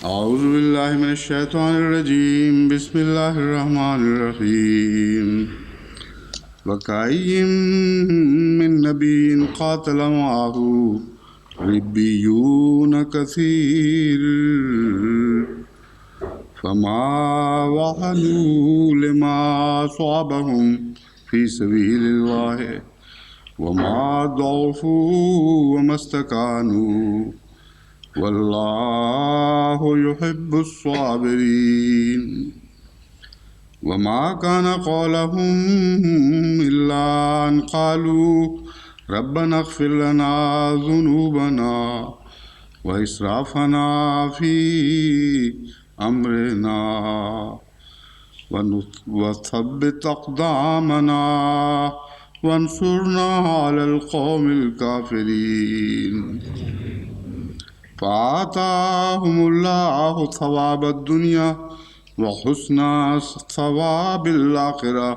أعوذ بالله من الشيطان الرجيم بسم الله الرحمن الرحيم وكأين من نبي قاتل معه ربيون كثير فما وهنوا لما أصابهم في سبيل الله وما ضعفوا وما استكانوا والله يحب الصابرين وما كان قولهم إلا أن قالوا ربنا اغفر لنا ذنوبنا وإسرافنا في أمرنا وثبت أقدامنا وانصرنا على القوم الكافرين فآتاهم الله ثواب الدنيا وحسن ثواب الآخرة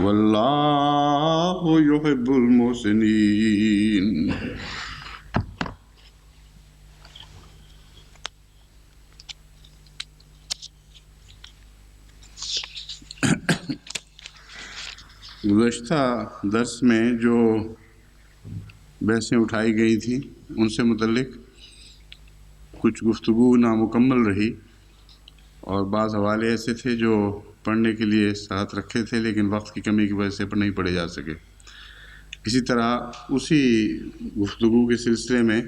والله يحب المحسنين. گزشتہ درس میں جو بحثیں اٹھائی گئی تھیں ان سے متعلق کچھ گفتگو نامکمل رہی اور بعض حوالے ایسے تھے جو پڑھنے کے لیے ساتھ رکھے تھے لیکن وقت کی کمی کی وجہ سے نہیں پڑھے جا سکے. اسی طرح اسی گفتگو کے سلسلے میں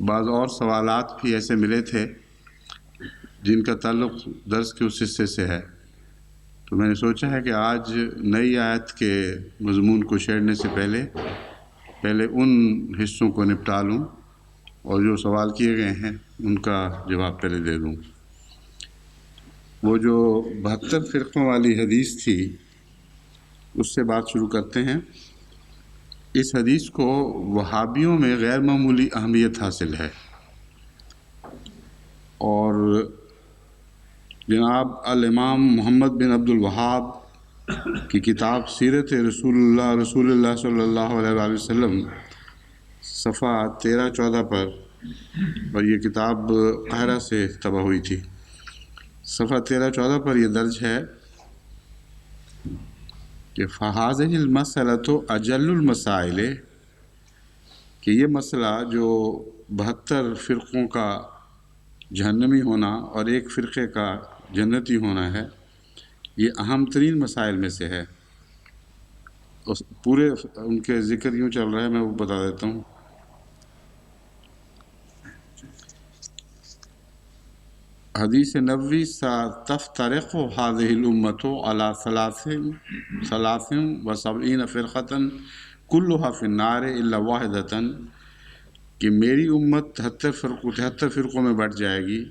بعض اور سوالات بھی ایسے ملے تھے جن کا تعلق درس کے اس حصے سے ہے، تو میں نے سوچا ہے کہ آج نئی آیت کے مضمون کو چھیڑنے سے پہلے ان حصوں کو نپٹا لوں اور جو سوال کیے گئے ہیں ان کا جواب پہلے دے دوں. وہ جو 72 فرقوں والی حدیث تھی اس سے بات شروع کرتے ہیں. اس حدیث کو وہابیوں میں غیر معمولی اہمیت حاصل ہے اور جناب الامام محمد بن عبد الوہاب کی کتاب سیرت رسول اللہ صلی اللہ علیہ وآلہ وسلم صفحہ 13-14 پر، اور یہ کتاب قاہرہ سے طبع ہوئی تھی، صفحہ 13-14 پر یہ درج ہے کہ فَهَذِهِ الْمَسْأَلَةُ أَجَلُّ الْمَسَائِلِ، کہ یہ مسئلہ جو 72 فرقوں کا جہنمی ہونا اور ایک فرقے کا جنتی ہونا ہے، یہ اہم ترین مسائل میں سے ہے. پورے ان کے ذکر یوں چل رہا ہے، میں وہ بتا دیتا ہوں. حدیث نبوی تفترق هذه الامة على 73 فرقة كلها في النار الا واحدة، کہ میری امت 73 فرقوں میں بٹ جائے گی،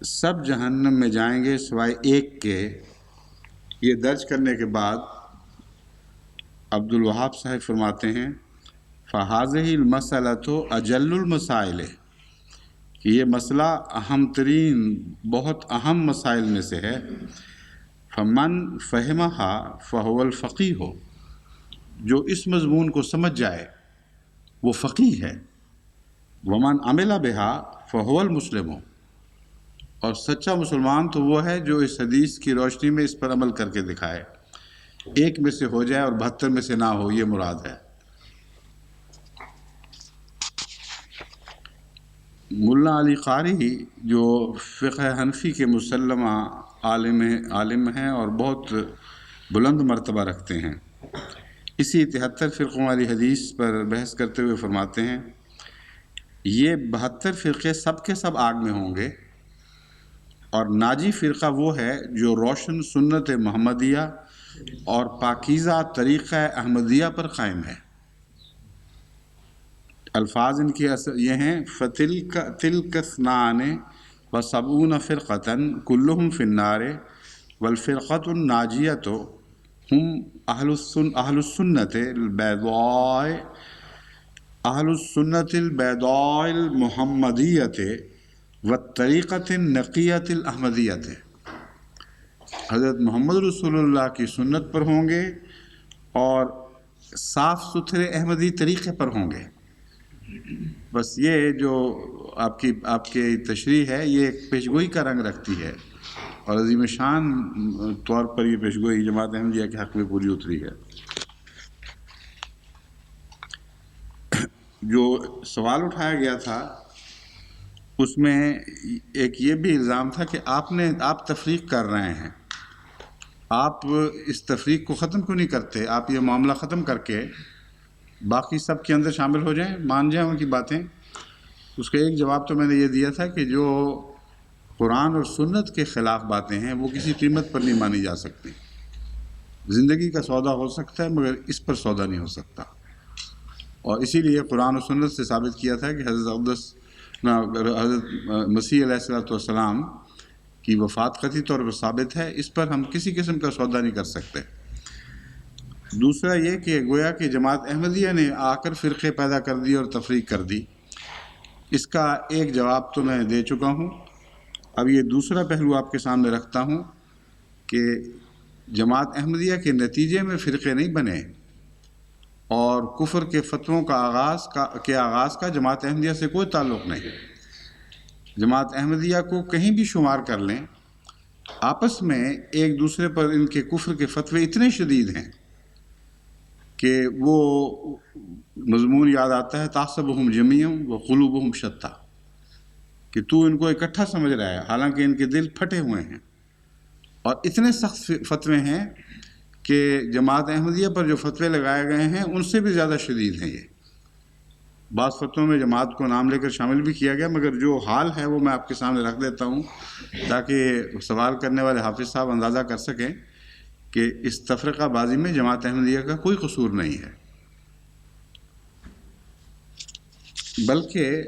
سب جہنم میں جائیں گے سوائے ایک کے. یہ درج کرنے کے بعد عبد الوہاب صاحب فرماتے ہیں فَهَذِهِ الْمَسْأَلَةُ أَجَلُّ الْمَسَائِلِ، کہ یہ مسئلہ اہم ترین بہت اہم مسائل میں سے ہے. فَمَنْ فَهِمَهَا فَهُوَ الْفَقِيهُ، جو اس مضمون کو سمجھ جائے وہ فقیہ ہے. وَمَنْ عَمِلَ بِهَا فَهُوَ الْمُسْلِمُ، اور سچا مسلمان تو وہ ہے جو اس حدیث کی روشنی میں اس پر عمل کر کے دکھائے. ایک میں سے ہو جائے اور 72 میں سے نہ ہو، یہ مراد ہے. ملا علی قاری جو فقہ حنفی کے مسلمہ عالم ہیں اور بہت بلند مرتبہ رکھتے ہیں، اسی 73 فرقوں والی حدیث پر بحث کرتے ہوئے فرماتے ہیں یہ 72 فرقے سب کے سب آگ میں ہوں گے، اور ناجی فرقہ وہ ہے جو روشن سنت محمدیہ اور پاکیزہ طریقہ احمدیہ پر قائم ہے. الفاظ ان کی یہ ہیں فَتِلْكَ اثْنَانِ وَسَبْعُونَ فِرْقَةً كُلُّهُمْ فِي النَّارِ وَالْفِرْقَةُ النَّاجِيَةُ هُمْ أَهْلُ السُّنَّةِ الْبَيْضَاءِ الْمُحَمَّدِيَّةِ وَالطَّرِيقَةِ النَّقِيَّةِ الْأَحْمَدِيَّةِ، حضرت محمد رسول اللہ کی سنت پر ہوں گے اور صاف ستھرے احمدی طریقے پر ہوں گے. بس یہ جو آپ کی تشریح ہے یہ ایک پیشگوئی کا رنگ رکھتی ہے، اور عظیم شان طور پر یہ پیشگوئی جماعت احمدیہ کے حق میں پوری اتری ہے۔ جو سوال اٹھایا گیا تھا اس میں ایک یہ بھی الزام تھا کہ آپ تفریق کر رہے ہیں، آپ اس تفریق کو ختم کیوں نہیں کرتے؟ آپ یہ معاملہ ختم کر کے باقی سب کے اندر شامل ہو جائیں، مان جائیں ان کی باتیں۔ اس کا ایک جواب تو میں نے یہ دیا تھا کہ جو قرآن اور سنت کے خلاف باتیں ہیں وہ کسی قیمت پر نہیں مانی جا سکتی۔ زندگی کا سودا ہو سکتا ہے مگر اس پر سودا نہیں ہو سکتا، اور اسی لیے قرآن و سنت سے ثابت کیا تھا کہ حضرت مسیح علیہ السلام کی وفات قطعی طور پر ثابت ہے، اس پر ہم کسی قسم کا سودا نہیں کر سکتے۔ دوسرا یہ کہ گویا کہ جماعت احمدیہ نے آ کر فرقے پیدا کر دی اور تفریق کر دی، اس کا ایک جواب تو میں دے چکا ہوں۔ اب یہ دوسرا پہلو آپ کے سامنے رکھتا ہوں کہ جماعت احمدیہ کے نتیجے میں فرقے نہیں بنے، اور کفر کے فتووں کا آغاز کا جماعت احمدیہ سے کوئی تعلق نہیں۔ جماعت احمدیہ کو کہیں بھی شمار کر لیں، آپس میں ایک دوسرے پر ان کے کفر کے فتوے اتنے شدید ہیں کہ وہ مضمون یاد آتا ہے تحسبهم جميعا وقلوبهم شتى، کہ تو ان کو اکٹھا سمجھ رہا ہے حالانکہ ان کے دل پھٹے ہوئے ہیں، اور اتنے سخت فتوے ہیں کہ جماعت احمدیہ پر جو فتوے لگائے گئے ہیں ان سے بھی زیادہ شدید ہیں۔ یہ بعض فتووں میں جماعت کو نام لے کر شامل بھی کیا گیا، مگر جو حال ہے وہ میں آپ کے سامنے رکھ دیتا ہوں تاکہ سوال کرنے والے حافظ صاحب اندازہ کر سکیں کہ اس تفرقہ بازی میں جماعت احمدیہ کا کوئی قصور نہیں ہے، بلکہ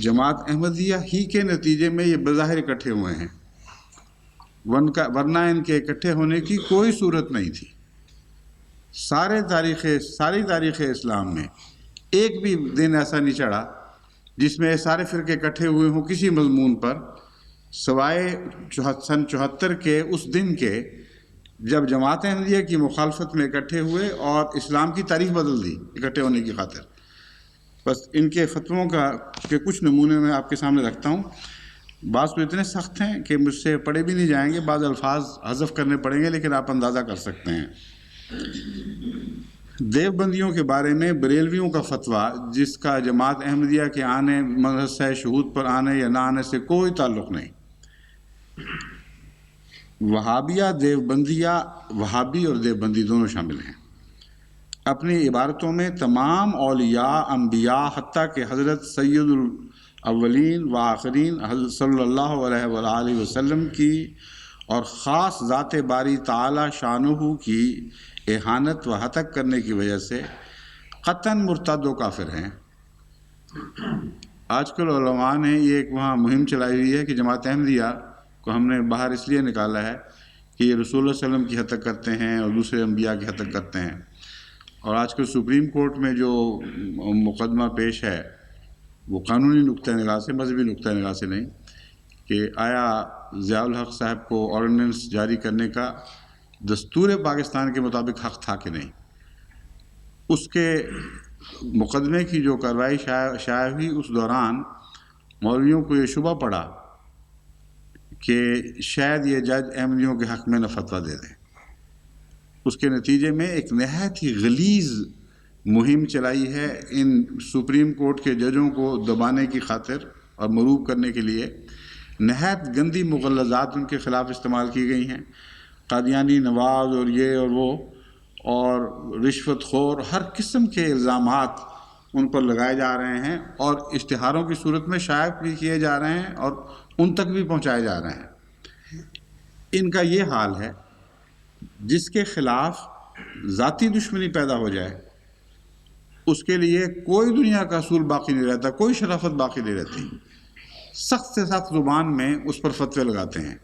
جماعت احمدیہ ہی کے نتیجے میں یہ بظاہر اکٹھے ہوئے ہیں، ورنہ ان کے اکٹھے ہونے کی کوئی صورت نہیں تھی۔ ساری تاریخ اسلام میں ایک بھی دن ایسا نہیں چڑھا جس میں سارے فرقے اکٹھے ہوئے ہوں کسی مضمون پر، سوائے سن 74 کے اس دن کے جب جماعت احمدیہ کی مخالفت میں اکٹھے ہوئے اور اسلام کی تاریخ بدل دی اکٹھے ہونے کی خاطر۔ بس ان کے فتووں کے کچھ نمونے میں آپ کے سامنے رکھتا ہوں۔ بعض تو اتنے سخت ہیں کہ مجھ سے پڑھے بھی نہیں جائیں گے، بعض الفاظ حذف کرنے پڑیں گے، لیکن آپ اندازہ کر سکتے ہیں۔ دیوبندیوں کے بارے میں بریلویوں کا فتویٰ، جس کا جماعت احمدیہ کے آنے مدرسہ شہود پر آنے یا نہ آنے سے کوئی تعلق نہیں۔ وہابی اور دیوبندی دونوں شامل ہیں۔ اپنی عبارتوں میں تمام اولیاء، انبیاء، حتیٰ کہ حضرت سید الاولین و آخرین حضرت صلی اللہ علیہ وآلہ وسلم کی اور خاص ذات باری تعالی شانہ کی اہانت و ہتک کرنے کی وجہ سے قطعاً مرتد و کافر ہیں۔ آج کل علماء نے یہ ایک وہاں مہم چلائی ہوئی ہے کہ جماعت احمدیہ کو ہم نے باہر اس لیے نکالا ہے کہ یہ رسول اللہ صلی اللہ علیہ وسلم کی ہتک کرتے ہیں اور دوسرے انبیاء کی ہتک کرتے ہیں، اور آج کل سپریم کورٹ میں جو مقدمہ پیش ہے وہ قانونی نقطۂ نگاہ سے، مذہبی نقطۂ نگاہ سے نہیں، کہ آیا ضیاء الحق صاحب کو آرڈیننس جاری کرنے کا دستور پاکستان کے مطابق حق تھا کہ نہیں۔ اس کے مقدمے کی جو کارروائی شائع ہوئی اس دوران مولویوں کو یہ شبہ پڑا کہ شاید یہ جج احمدیوں کے حق میں نہ فتویٰ دے دیں۔ اس کے نتیجے میں ایک نہایت ہی غلیظ مہم چلائی ہے ان سپریم کورٹ کے ججوں کو دبانے کی خاطر اور مروب کرنے کے لیے۔ نہایت گندی مغلظات ان کے خلاف استعمال کی گئی ہیں، قادیانی نواز اور یہ اور وہ، اور رشوت خور، ہر قسم کے الزامات ان پر لگائے جا رہے ہیں اور اشتہاروں کی صورت میں شائع بھی کیے جا رہے ہیں اور ان تک بھی پہنچائے جا رہے ہیں۔ ان کا یہ حال ہے، جس کے خلاف ذاتی دشمنی پیدا ہو جائے اس کے لیے کوئی دنیا کا اصول باقی نہیں رہتا، کوئی شرافت باقی نہیں رہتی، سخت سے سخت زبان میں اس پر فتوے لگاتے ہیں۔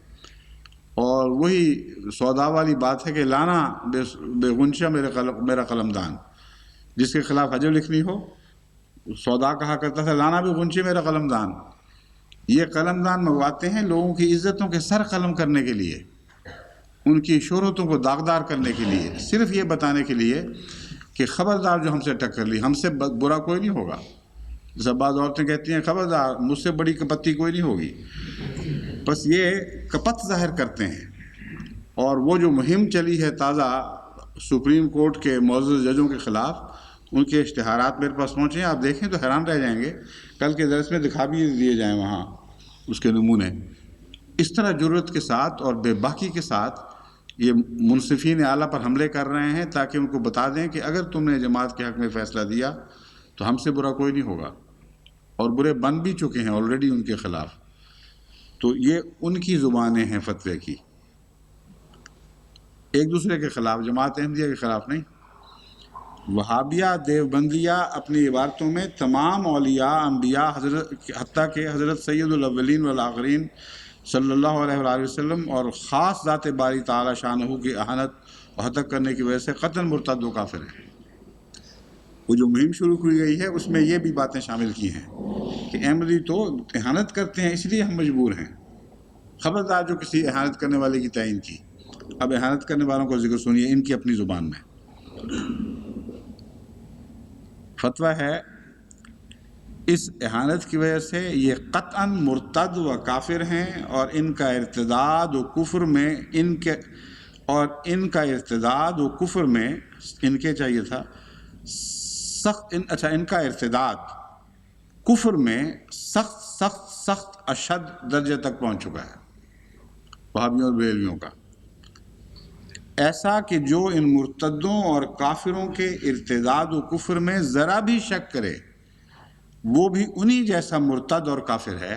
اور وہی سودا والی بات ہے کہ لانا بے غنچہ میرا قلمدان، جس کے خلاف حجب لکھنی ہو سودا کہا کرتا تھا لانا بے غنچے میرا قلمدان۔ یہ قلمدان منگواتے ہیں لوگوں کی عزتوں کے سر قلم کرنے کے لیے، ان کی شہرتوں کو داغدار کرنے کے لیے، صرف یہ بتانے کے لیے کہ خبردار جو ہم سے ٹکر لی، ہم سے برا کوئی نہیں ہوگا. جیسا بعض عورتیں کہتی ہیں خبردار مجھ سے بڑی کپتی کوئی نہیں ہوگی، بس یہ کپت ظاہر کرتے ہیں. اور وہ جو مہم چلی ہے تازہ سپریم کورٹ کے معزز ججوں کے خلاف، ان کے اشتہارات میرے پاس پہنچے ہیں، آپ دیکھیں تو حیران رہ جائیں گے. کل کے درس میں دکھا بھی دیے جائیں وہاں اس کے نمونے. اس طرح جرت کے ساتھ اور بے باکی کے ساتھ یہ منصفین اعلیٰ پر حملے کر رہے ہیں تاکہ ان کو بتا دیں کہ اگر تم نے جماعت کے حق میں فیصلہ دیا تو ہم سے برا کوئی نہیں ہوگا. اور برے بن بھی چکے ہیں آلریڈی ان کے خلاف. تو یہ ان کی زبانیں ہیں فتوے کی، ایک دوسرے کے خلاف، جماعت احمدیہ کے خلاف نہیں. وہابیہ دیوبندیہ اپنی عبارتوں میں تمام اولیاء انبیاء حتیٰ کہ حضرت سید الاولین والآخرین صلی اللہ علیہ وآلہ وسلم اور خاص ذات باری تعالی شانہ کی اہانت و حتق کرنے کی وجہ سے قطعاً مرتد و کافر ہیں. وہ جو مہم شروع کی گئی ہے اس میں یہ بھی باتیں شامل کی ہیں کہ احمدی تو اہانت کرتے ہیں اس لیے ہم مجبور ہیں. خبردار جو کسی اہانت کرنے والے کی تعین کی. اب اہانت کرنے والوں کو ذکر سنیے ان کی اپنی زبان میں. فتویٰ ہے اس اہانت کی وجہ سے یہ قطعاً مرتد و کافر ہیں، اور ان کا ارتداد و کفر میں ان کے چاہیے تھا سخت ان کا ارتداد کفر میں سخت اشد درجے تک پہنچ چکا ہے وہابیوں اور بریلویوں کا. ایسا کہ جو ان مرتدوں اور کافروں کے ارتداد و کفر میں ذرا بھی شک کرے وہ بھی انہی جیسا مرتد اور کافر ہے،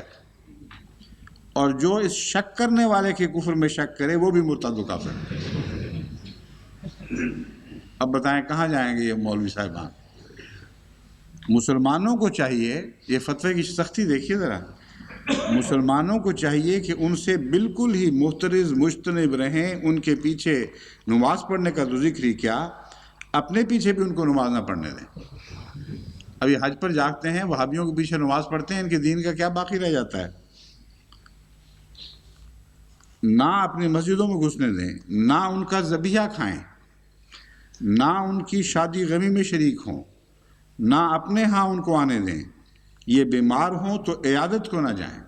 اور جو اس شک کرنے والے کے کفر میں شک کرے وہ بھی مرتد و کافر ہے. اب بتائیں کہاں جائیں گے یہ مولوی صاحبان؟ مسلمانوں کو چاہیے، یہ فتوے کی سختی دیکھیے ذرا، مسلمانوں کو چاہیے کہ ان سے بالکل ہی محترز مجتنب رہیں. ان کے پیچھے نماز پڑھنے کا تو ذکر ہی کیا، اپنے پیچھے بھی ان کو نماز نہ پڑھنے دیں. اب یہ حج پر جاتے ہیں، وہابیوں کے پیچھے نماز پڑھتے ہیں، ان کے دین کا کیا باقی رہ جاتا ہے؟ نہ اپنی مسجدوں میں گھسنے دیں، نہ ان کا ذبیحہ کھائیں، نہ ان کی شادی غمی میں شریک ہوں، نہ اپنے ہاں ان کو آنے دیں. یہ بیمار ہوں تو عیادت کو نہ جائیں،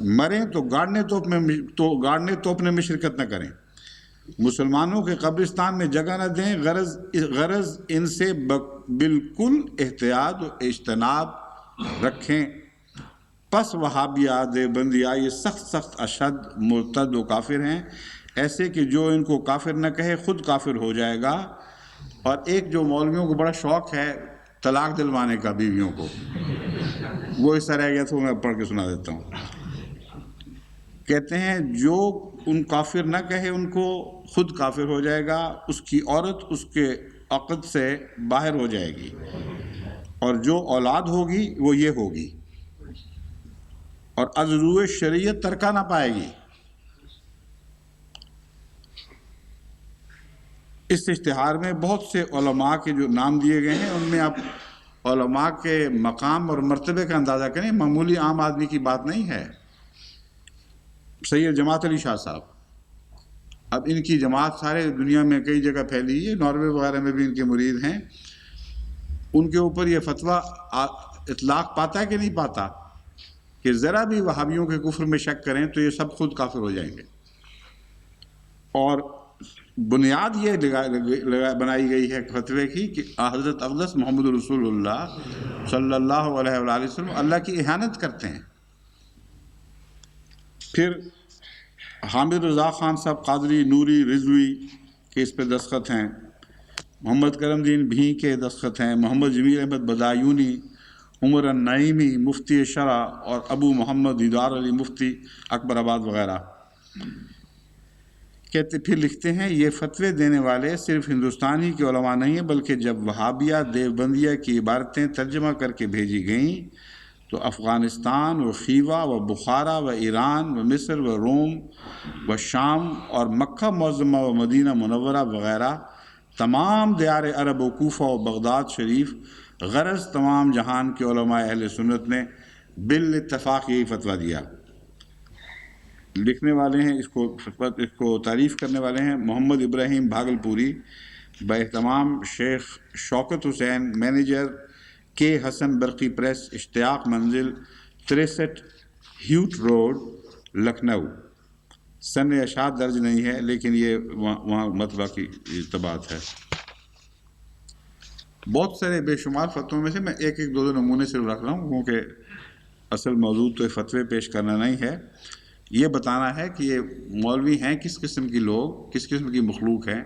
مریں تو گاڑنے توپنے میں شرکت نہ کریں. مسلمانوں کے قبرستان میں جگہ نہ دیں، غرض ان سے بالکل احتیاط و اجتناب رکھیں. پس وہابیہ دیوبندیہ یہ سخت اشد مرتد و کافر ہیں، ایسے کہ جو ان کو کافر نہ کہے خود کافر ہو جائے گا. اور ایک جو مولویوں کو بڑا شوق ہے طلاق دلوانے کا بیویوں کو، وہ اس طرح گیا تو میں پڑھ کے سنا دیتا ہوں. کہتے ہیں جو ان کافر نہ کہے ان کو خود کافر ہو جائے گا، اس کی عورت اس کے عقد سے باہر ہو جائے گی، اور جو اولاد ہوگی وہ یہ ہوگی، اور از روئے شریعت ترکہ نہ پائے گی. اس اشتہار میں بہت سے علماء کے جو نام دیے گئے ہیں ان میں آپ علماء کے مقام اور مرتبے کا اندازہ کریں. معمولی عام آدمی کی بات نہیں ہے. سید جماعت علی شاہ صاحب، اب ان کی جماعت سارے دنیا میں کئی جگہ پھیلی ہے، ناروے وغیرہ میں بھی ان کے مرید ہیں. ان کے اوپر یہ فتویٰ اطلاق پاتا ہے کہ نہیں پاتا کہ ذرا بھی وہابیوں کے کفر میں شک کریں تو یہ سب خود کافر ہو جائیں گے. اور بنیاد یہ بنائی گئی ہے فتوے کی کہ حضرت اقدس محمد رسول اللہ صلی اللہ علیہ وآلہ وسلم اللہ کی اہانت کرتے ہیں. پھر حامد رضا خان صاحب قادری نوری رضوی کے اس پہ دستخط ہیں، محمد کرم دین بھی کے دستخط ہیں، محمد جمیل احمد بدایونی، عمر النعیمی مفتی شرع، اور ابو محمد دیدار علی مفتی اکبر آباد وغیرہ. کہتے پھر لکھتے ہیں یہ فتوے دینے والے صرف ہندوستان ہی کے علماء نہیں ہیں، بلکہ جب وہابیہ دیوبندیہ کی عبارتیں ترجمہ کر کے بھیجی گئیں تو افغانستان و خیوہ و بخارا و ایران و مصر و روم و شام اور مکہ معظمہ و مدینہ منورہ وغیرہ تمام دیار عرب و کوفہ و بغداد شریف، غرض تمام جہان کے علماء اہل سنت نے بالاتفاق یہی فتویٰ دیا. لکھنے والے ہیں اس کو تعریف کرنے والے ہیں محمد ابراہیم بھاگلپوری، باہتمام شیخ شوکت حسین، مینیجر کے حسن برقی پریس، اشتیاق منزل 63 ہیوٹ روڈ، لکھنؤ۔ سن اشاعت درج نہیں ہے، لیکن یہ وہاں مطبع کی طباعت ہے۔ بہت سارے بے شمار فتووں میں سے میں ایک دو نمونے صرف رکھ رہا ہوں، کیونکہ اصل موضوع تو فتوے پیش کرنا نہیں ہے، یہ بتانا ہے کہ یہ مولوی ہیں کس قسم کی لوگ، کس قسم کی مخلوق ہیں،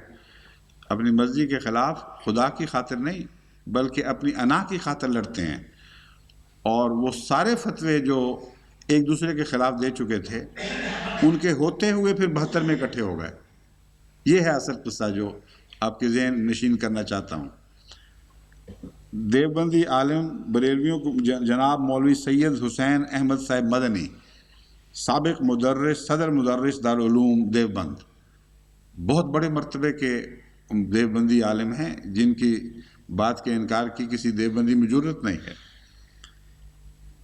اپنی مرضی کے خلاف خدا کی خاطر نہیں بلکہ اپنی انا کی خاطر لڑتے ہیں، اور وہ سارے فتوے جو ایک دوسرے کے خلاف دے چکے تھے ان کے ہوتے ہوئے پھر 72 میں اکٹھے ہو گئے۔ یہ ہے اصل قصہ جو آپ کے ذہن نشین کرنا چاہتا ہوں۔ دیوبندی عالم بریلویوں کو جناب مولوی سید حسین احمد صاحب مدنی، سابق مدرس، صدر مدرس دارالعلوم دیوبند، بہت بڑے مرتبے کے دیوبندی عالم ہیں جن کی بات کے انکار کی کسی دیوبندی میں جرت نہیں ہے۔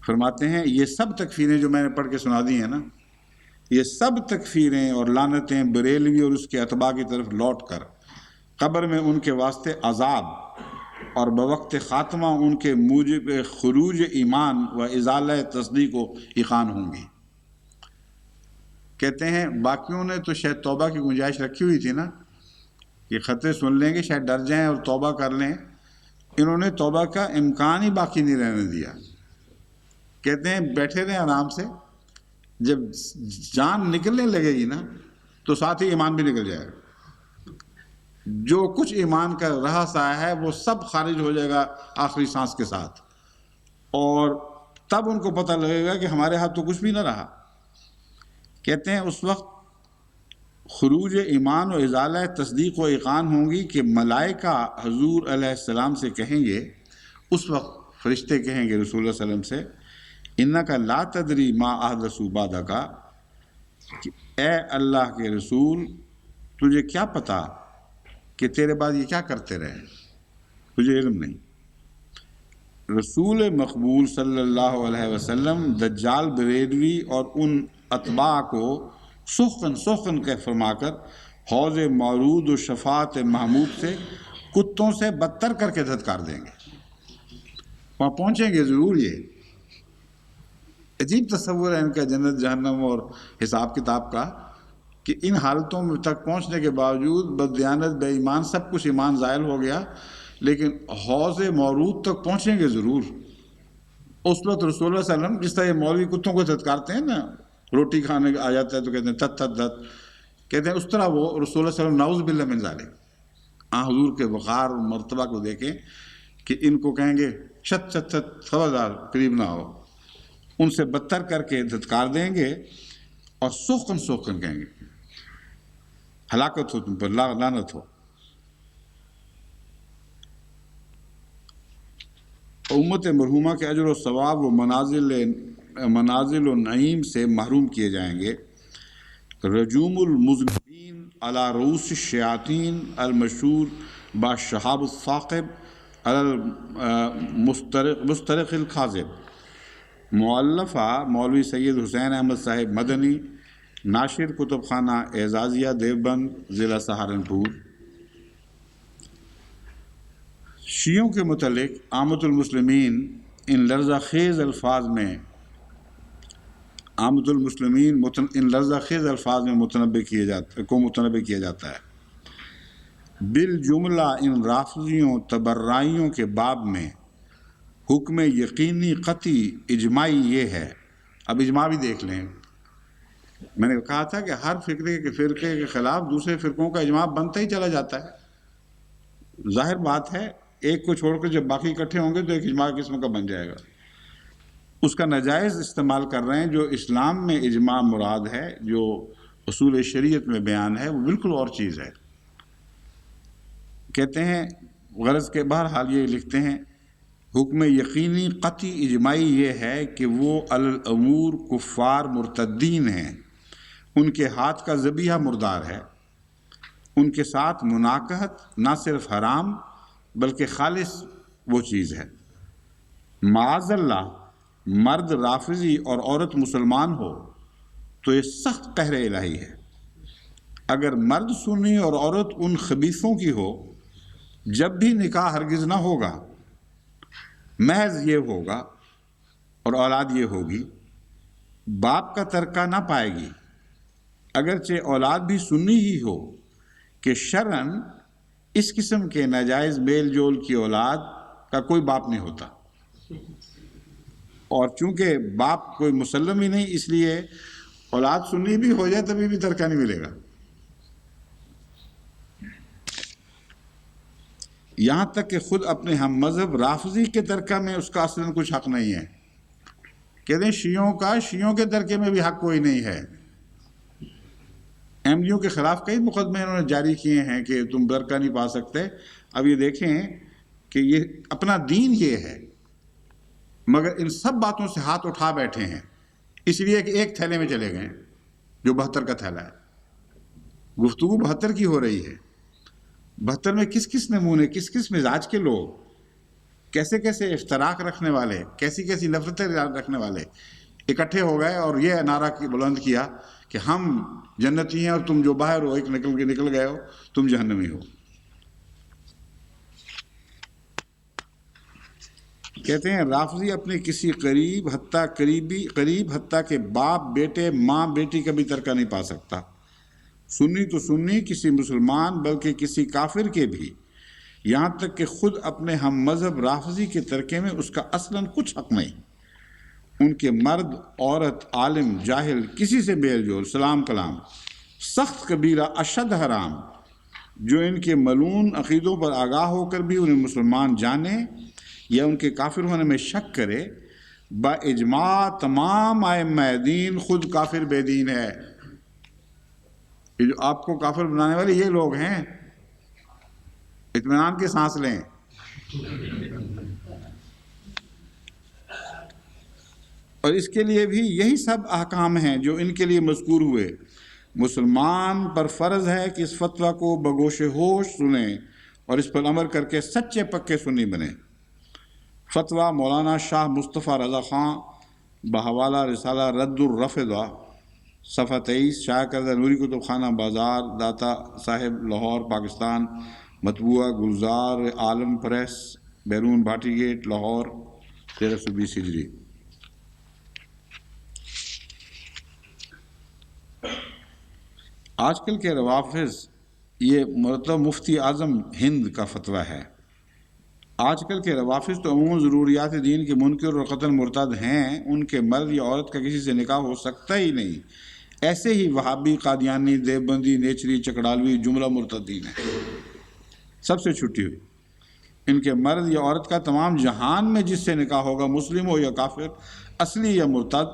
فرماتے ہیں یہ سب تکفیریں جو میں نے پڑھ کے سنا دی ہیں نا، یہ سب تکفیریں اور لعنتیں بریلوی اور اس کے اتباع کی طرف لوٹ کر قبر میں ان کے واسطے عذاب اور بوقت خاتمہ ان کے موجب خروج ایمان و ازالہ تصدیق و ایقان ہوں گی۔ کہتے ہیں باقیوں نے تو شاید توبہ کی گنجائش رکھی ہوئی تھی نا، کہ خطے سن لیں گے شاید ڈر جائیں اور توبہ کر لیں، انہوں نے توبہ کا امکان ہی باقی نہیں رہنے دیا۔ کہتے ہیں بیٹھے رہے آرام سے، جب جان نکلنے لگے گی نا تو ساتھ ہی ایمان بھی نکل جائے گا، جو کچھ ایمان کا رہا سا ہے وہ سب خارج ہو جائے گا آخری سانس کے ساتھ، اور تب ان کو پتہ لگے گا کہ ہمارے ہاتھ تو کچھ بھی نہ رہا۔ کہتے ہیں اس وقت خروج ایمان و ازالہ تصدیق و ایقان ہوں گی کہ ملائکہ حضور علیہ السلام سے کہیں گے، اس وقت فرشتے کہیں گے رسول اللہ صلی اللہ علیہ وسلم سے، انکا لا تدری ما احدثوا بعدک، کہ اے اللہ کے رسول تجھے کیا پتا کہ تیرے بعد یہ کیا کرتے رہے، تجھے علم نہیں۔ رسول مقبول صلی اللہ علیہ وسلم دجال بریلوی اور ان اتباع کو سخن کہ فرما کر حوض مورود و شفاعت محمود سے کتوں سے بدتر کر کے دھتکار دیں گے۔ وہاں پہنچیں گے ضرور۔ یہ عجیب تصور ہے ان کا جنت جہنم اور حساب کتاب کا، کہ ان حالتوں میں تک پہنچنے کے باوجود بددیانت، بے ایمان، سب کچھ ایمان زائل ہو گیا، لیکن حوض مورود تک پہنچیں گے ضرور۔ اس وقت رسول اللہ صلی اللہ علیہ وسلم جس طرح یہ مولوی کتوں کو دھتکارتے ہیں نا، روٹی کھانے آ جاتا ہے تو کہتے ہیں تت تت تت، کہتے ہیں اس طرح وہ رسول اللہ صلی اللہ علیہ وسلم نعوذ باللہ من ذالک حضور کے وقار اور مرتبہ کو دیکھیں کہ ان کو کہیں گے چھت چھت چھت، خبردار قریب نہ ہو، ان سے بدتر کر کے دھتکار دیں گے اور سوکھن کہیں گے ہلاکت ہو تم پر، لعنت ہو۔ امت مرحومہ کے اجر و ثواب و منازل و نعیم سے محروم کیے جائیں گے۔ رجوم المذنبین علی رؤوس الشیاطین المشہور با شہاب الثاقب علی مسترق الکاذب، مؤلفہ مولوی سید حسین احمد صاحب مدنی، ناشر کتب خانہ اعزازیہ دیوبند، ضلع سہارنپور۔ شیعوں کے متعلق عامة المسلمین ان لرزہ خیز الفاظ میں متنبع کیا جاتا ہے۔ بالجملہ ان رافضیوں تبرائیوں کے باب میں حکم یقینی قطعی اجماعی یہ ہے۔ اب اجماع بھی دیکھ لیں، میں نے کہا تھا کہ ہر فرقے کے خلاف دوسرے فرقوں کا اجماع بنتا ہی چلا جاتا ہے۔ ظاہر بات ہے ایک کو چھوڑ کر جب باقی اکٹھے ہوں گے تو ایک اجماع قسم کا بن جائے گا۔ اس کا ناجائز استعمال کر رہے ہیں۔ جو اسلام میں اجماع مراد ہے، جو اصول شریعت میں بیان ہے، وہ بالکل اور چیز ہے۔ کہتے ہیں غرض کے بہرحال یہ لکھتے ہیں، حکم یقینی قطعی اجماعی یہ ہے کہ وہ علی الامور کفار مرتدین ہیں، ان کے ہاتھ کا ذبیحہ مردار ہے، ان کے ساتھ مناکحت نہ صرف حرام بلکہ خالص وہ چیز ہے۔ معاذ اللہ مرد رافضی اور عورت مسلمان ہو تو یہ سخت قہر الہی ہے۔ اگر مرد سنی اور عورت ان خبیثوں کی ہو جب بھی نکاح ہرگز نہ ہوگا، محض یہ ہوگا اور اولاد یہ ہوگی، باپ کا ترکہ نہ پائے گی، اگرچہ اولاد بھی سنی ہی ہو، کہ شرعاً اس قسم کے ناجائز میل جول کی اولاد کا کوئی باپ نہیں ہوتا، اور چونکہ باپ کوئی مسلم ہی نہیں، اس لیے اولاد سنی بھی ہو جائے تبھی بھی ترکہ نہیں ملے گا۔ یہاں تک کہ خود اپنے ہم مذہب رافضی کے ترکہ میں اس کا اصلاً کچھ حق نہیں ہے۔ کہتے ہیں شیعوں کے ترکے میں بھی حق کوئی نہیں ہے۔ احمدیوں کے خلاف کئی مقدمے انہوں نے جاری کیے ہیں کہ تم ترکہ نہیں پا سکتے۔ اب یہ دیکھیں کہ یہ اپنا دین یہ ہے، مگر ان سب باتوں سے ہاتھ اٹھا بیٹھے ہیں، اس لیے کہ ایک تھیلے میں چلے گئے جو 72 کا تھیلا ہے۔ گفتگو 72 کی ہو رہی ہے۔ 72 میں کس کس نمونے، کس کس مزاج کے لوگ، کیسے کیسے افتراق رکھنے والے، کیسی کیسی نفرتیں رکھنے والے اکٹھے ہو گئے اور یہ نعرہ بلند کیا کہ ہم جنتی ہیں اور تم جو باہر ہو، ایک نکل گئے ہو، تم جہنمی ہو۔ کہتے ہیں رافضی اپنے کسی قریب حتیٰ کہ باپ بیٹے، ماں بیٹی کا بھی ترکہ نہیں پا سکتا۔ سنی تو سنی کسی مسلمان بلکہ کسی کافر کے بھی، یہاں تک کہ خود اپنے ہم مذہب رافضی کے ترکے میں اس کا اصلاً کچھ حق نہیں۔ ان کے مرد، عورت، عالم، جاہل، کسی سے میل جول، سلام کلام، سخت کبیرہ اشد حرام، جو ان کے ملعون عقیدوں پر آگاہ ہو کر بھی انہیں مسلمان جانے یا ان کے کافر ہونے میں شک کرے، با اجماع تمام ائمہ دین خود کافر بے دین ہے۔ یہ جو آپ کو کافر بنانے والے یہ لوگ ہیں، اطمینان کی سانس لیں۔ اور اس کے لیے بھی یہی سب احکام ہیں جو ان کے لیے مذکور ہوئے۔ مسلمان پر فرض ہے کہ اس فتویٰ کو بگوش ہوش سنیں اور اس پر عمل کر کے سچے پکے سنی بنے۔ فتویٰ مولانا شاہ مصطفیٰ رضا خان بحوالہ رسالہ رد الرفضہ، صفحہ 23، شائع کردہ نوری کتب خانہ بازار، داتا صاحب، لاہور، پاکستان، مطبوعہ گلزار عالم پریس، بیرون بھاٹی گیٹ، لاہور، 1320 ہجری۔ آج کل کے روافظ، یہ مرتبہ مفتی اعظم ہند کا فتویٰ ہے، آج کل کے روافظ تو عموماً ضروریات دین کے منکر اور قطعاً مرتد ہیں، ان کے مرد یا عورت کا کسی سے نکاح ہو سکتا ہی نہیں۔ ایسے ہی وہابی، قادیانی، دیوبندی، نیچری، چکڑالوی جملہ مرتدین ہیں، سب سے چھٹی ہوئی۔ ان کے مرد یا عورت کا تمام جہان میں جس سے نکاح ہوگا، مسلم ہو یا کافر، اصلی یا مرتد،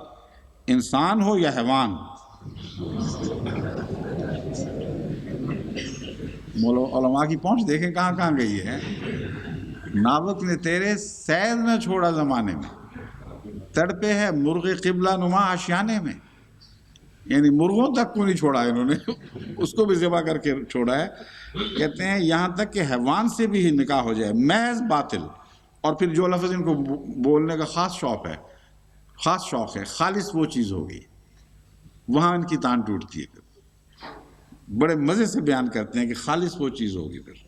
انسان ہو یا حیوان۔ علماء کی پہنچ دیکھیں کہاں کہاں گئی ہے۔ ناوک نے تیرے سید نہ چھوڑا زمانے میں، تڑپے ہے مرغ قبلہ نما آشیانے میں، یعنی مرغوں تک کو نہیں چھوڑا انہوں نے، اس کو بھی ذبح کر کے چھوڑا ہے۔ کہتے ہیں یہاں تک کہ حیوان سے بھی نکاح ہو جائے، محض باطل۔ اور پھر جو لفظ ان کو بولنے کا خاص شوق ہے، خالص وہ چیز ہوگی، وہاں ان کی تان ٹوٹتی ہے۔ بڑے مزے سے بیان کرتے ہیں کہ خالص وہ چیز ہوگی پھر،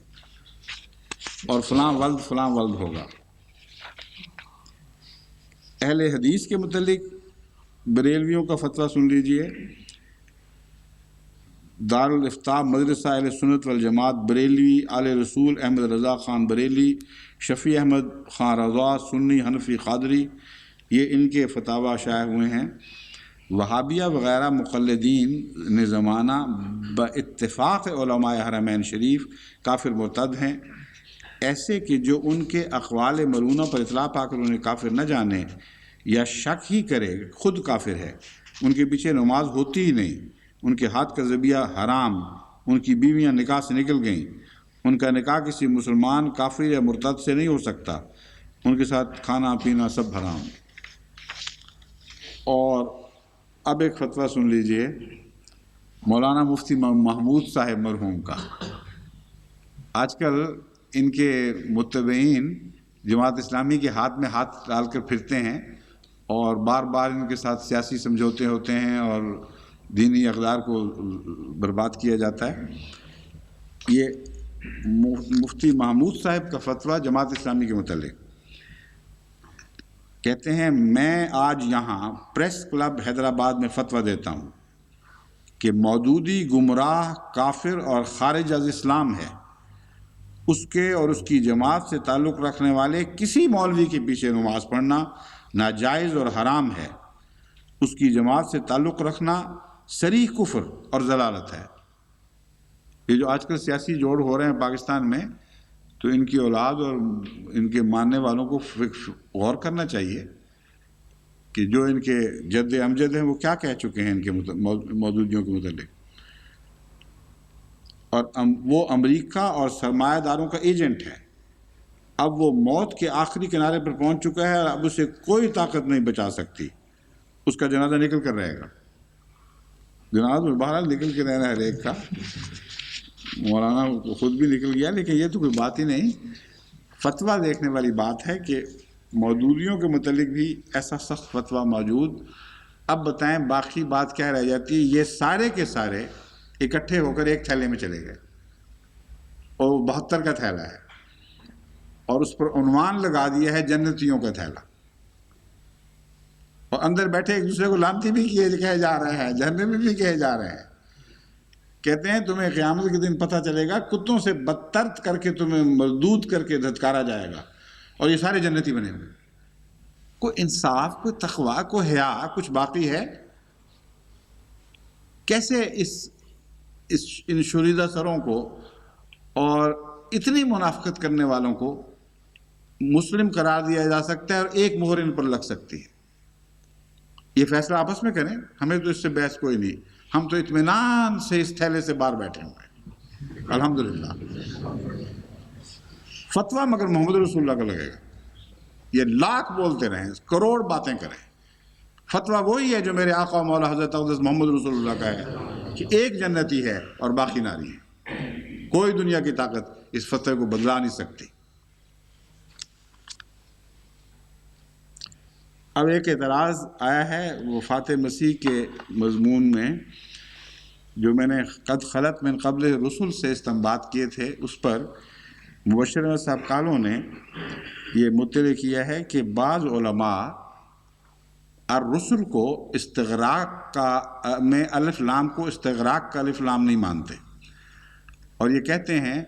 اور فلاں ولد ہوگا۔ اہل حدیث کے متعلق بریلویوں کا فتویٰ سن لیجئے۔ دارالافتاء مدرسہ اہل سنت والجماعت بریلوی، آل رسول احمد رضا خان بریلی، شفیع احمد خان رضا، سنی حنفی قادری، یہ ان کے فتاویٰ شائع ہوئے ہیں۔ وہابیہ وغیرہ مقلدین نے زمانہ باتفاق علماء حرمین شریف کافر مرتد ہیں، ایسے کہ جو ان کے اقوال ملعونہ پر اطلاع پا کر انہیں کافر نہ جانے یا شک ہی کرے خود کافر ہے، ان کے پیچھے نماز ہوتی ہی نہیں، ان کے ہاتھ کا ذبیحہ حرام، ان کی بیویاں نکاح سے نکل گئیں، ان کا نکاح کسی مسلمان کافر یا مرتد سے نہیں ہو سکتا، ان کے ساتھ کھانا پینا سب حرام۔ اور اب ایک فتویٰ سن لیجئے مولانا مفتی محمود صاحب مرحوم کا۔ آج کل ان کے متبعین جماعت اسلامی کے ہاتھ میں ہاتھ ڈال کر پھرتے ہیں اور بار بار ان کے ساتھ سیاسی سمجھوتے ہوتے ہیں اور دینی اقدار کو برباد کیا جاتا ہے۔ یہ مفتی محمود صاحب کا فتویٰ جماعت اسلامی کے متعلق کہتے ہیں، میں آج یہاں پریس کلب حیدرآباد میں فتویٰ دیتا ہوں کہ مودودی گمراہ، کافر اور خارج از اسلام ہے. اس کے اور اس کی جماعت سے تعلق رکھنے والے کسی مولوی کے پیچھے نماز پڑھنا ناجائز اور حرام ہے. اس کی جماعت سے تعلق رکھنا صریح کفر اور ضلالت ہے. یہ جو آج کل سیاسی جوڑ ہو رہے ہیں پاکستان میں، تو ان کی اولاد اور ان کے ماننے والوں کو غور کرنا چاہیے کہ جو ان کے جد امجد ہیں وہ کیا کہہ چکے ہیں ان کے مودودیوں کے متعلق. اور وہ امریکہ اور سرمایہ داروں کا ایجنٹ ہے. اب وہ موت کے آخری کنارے پر پہنچ چکا ہے اور اب اسے کوئی طاقت نہیں بچا سکتی. اس کا جنازہ نکل کر رہے گا. جنازہ بہرحال نکل کے رہنا ہے ہر ایک کا. مولانا خود بھی نکل گیا، لیکن یہ تو کوئی بات ہی نہیں. فتویٰ دیکھنے والی بات ہے کہ مودودیوں کے متعلق بھی ایسا سخت فتویٰ موجود. اب بتائیں باقی بات کیا رہ جاتی ہے؟ یہ سارے کے سارے اکٹھے ہو کر ایک تھیلے میں چلے گئے، اور 72 کا تھیلا ہے، اور اس پر عنوان لگا دیا ہے جنتیوں کا تھیلا. اور اندر بیٹھے ایک دوسرے کو لانتی بھی کہے جا رہے ہیں، جہنمی بھی کہے جا رہے ہیں. کہتے ہیں تمہیں قیامت کے دن پتہ چلے گا، کتوں سے بدتر کر کے تمہیں مردود کر کے دھتکارا جائے گا، اور یہ سارے جنتی بنے ہوئے. کوئی انصاف، کوئی تقویٰ، کوئی حیا کچھ باقی ہے؟ کیسے ان شوریدہ سروں کو اور اتنی منافقت کرنے والوں کو مسلم قرار دیا جا سکتا ہے اور ایک مہر ان پر لگ سکتی ہے؟ یہ فیصلہ آپس میں کریں، ہمیں تو اس سے بحث کوئی نہیں. ہم تو اطمینان سے اس تھیلے سے باہر بیٹھے ہوئے ہیں الحمدللہ. فتویٰ مگر محمد رسول اللہ کا لگے گا. یہ لاکھ بولتے رہیں، کروڑ باتیں کریں، فتویٰ وہی ہے جو میرے آقا و مولا حضرت اقدس محمد رسول اللہ کا ہے کہ ایک جنتی ہے اور باقی ناری ہے. کوئی دنیا کی طاقت اس فتوے کو بدلا نہیں سکتی. اب ایک اعتراض آیا ہے وفات مسیح کے مضمون میں، جو میں نے قد خلت من قبل رسول سے استنباط کیے تھے. اس پر مبشر احمد صاحب کالوں نے یہ مطلع کیا ہے کہ بعض علماء الرسل کو استغراق کا میں الف لام کو استغراق کا الف لام نہیں مانتے، اور یہ کہتے ہیں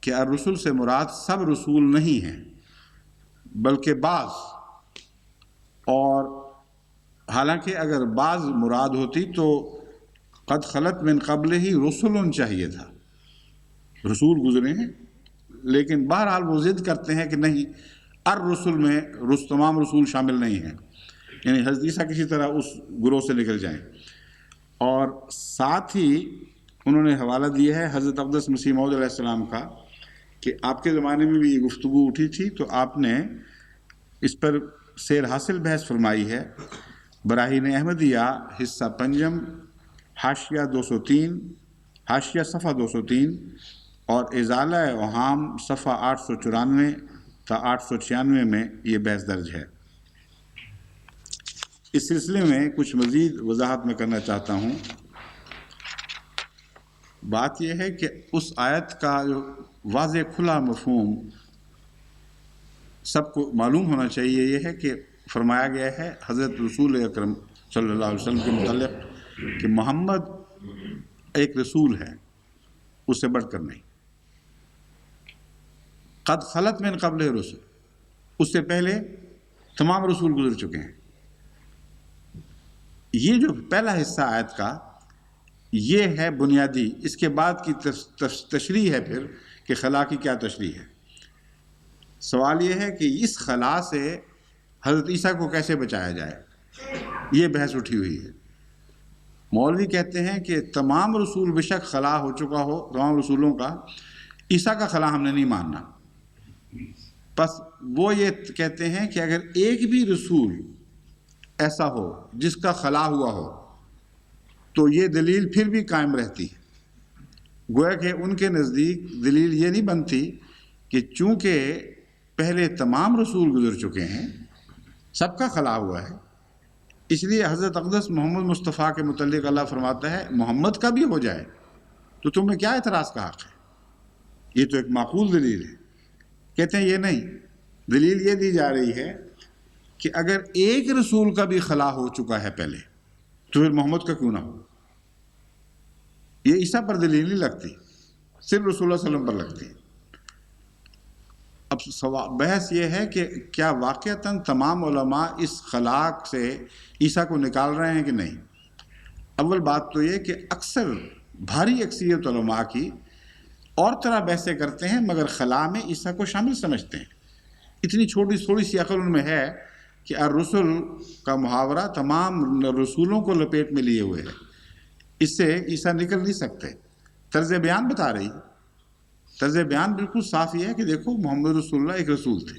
کہ الرسل سے مراد سب رسول نہیں ہیں بلکہ بعض. اور حالانکہ اگر بعض مراد ہوتی تو قد خلت من قبل ہی رسول چاہیے تھا، رسول گزرے ہیں. لیکن بہرحال وہ ضد کرتے ہیں کہ نہیں، الرسل میں تمام رسول شامل نہیں ہیں، یعنی حضرت عیسیٰ کسی طرح اس گروہ سے نکل جائیں. اور ساتھ ہی انہوں نے حوالہ دیا ہے حضرت اقدس مسیح موعود علیہ السلام کا کہ آپ کے زمانے میں بھی یہ گفتگو اٹھی تھی، تو آپ نے اس پر سیر حاصل بحث فرمائی ہے. براہین احمدیہ حصہ پنجم، حاشیہ 203، حاشیہ صفحہ 203، اور ازالہ اوہام صفحہ 894 تا 896 میں یہ بحث درج ہے. اس سلسلے میں کچھ مزید وضاحت میں کرنا چاہتا ہوں. بات یہ ہے کہ اس آیت کا جو واضح کھلا مفہوم سب کو معلوم ہونا چاہیے یہ ہے کہ فرمایا گیا ہے حضرت رسول اکرم صلی اللہ علیہ وسلم کے متعلق کہ محمد ایک رسول ہے، اس سے بڑھ کر نہیں. قد خلت من قبل رسل، اس سے پہلے تمام رسول گزر چکے ہیں. یہ جو پہلا حصہ آیت کا یہ ہے بنیادی. اس کے بعد کی تشریح ہے پھر کہ خلا کی کیا تشریح ہے. سوال یہ ہے کہ اس خلا سے حضرت عیسیٰ کو کیسے بچایا جائے، یہ بحث اٹھی ہوئی ہے. مولوی کہتے ہیں کہ تمام رسول بے شک خلا ہو چکا ہو، تمام رسولوں کا، عیسیٰ کا خلا ہم نے نہیں ماننا. بس وہ یہ کہتے ہیں کہ اگر ایک بھی رسول ایسا ہو جس کا خلا ہوا ہو تو یہ دلیل پھر بھی قائم رہتی ہے. گویا کہ ان کے نزدیک دلیل یہ نہیں بنتی کہ چونکہ پہلے تمام رسول گزر چکے ہیں، سب کا خلا ہوا ہے، اس لیے حضرت اقدس محمد مصطفیٰ کے متعلق اللہ فرماتا ہے محمد کا بھی ہو جائے تو تمہیں کیا اعتراض کا حق ہے. یہ تو ایک معقول دلیل ہے. کہتے ہیں یہ نہیں، دلیل یہ دی جا رہی ہے کہ اگر ایک رسول کا بھی خلا ہو چکا ہے پہلے تو پھر محمد کا کیوں نہ ہو. یہ عیسیٰ پر دلیل نہیں لگتی، صرف رسول اللہ علیہ وسلم پر لگتی ہے. اب بحث یہ ہے کہ کیا واقعتاً تمام علماء اس خلاق سے عیسیٰ کو نکال رہے ہیں کہ نہیں. اول بات تو یہ کہ اکثر بھاری اکثریت علماء کی اور طرح بحثیں کرتے ہیں مگر خلا میں عیسیٰ کو شامل سمجھتے ہیں. اتنی تھوڑی سی عقل ان میں ہے کہ الرسل کا محاورہ تمام رسولوں کو لپیٹ میں لیے ہوئے ہے، اس سے عیسیٰ نکل نہیں سکتے. طرز بیان بتا رہی ہے، طرز بیان بالکل صاف یہ ہے کہ دیکھو محمد رسول اللہ ایک رسول تھے،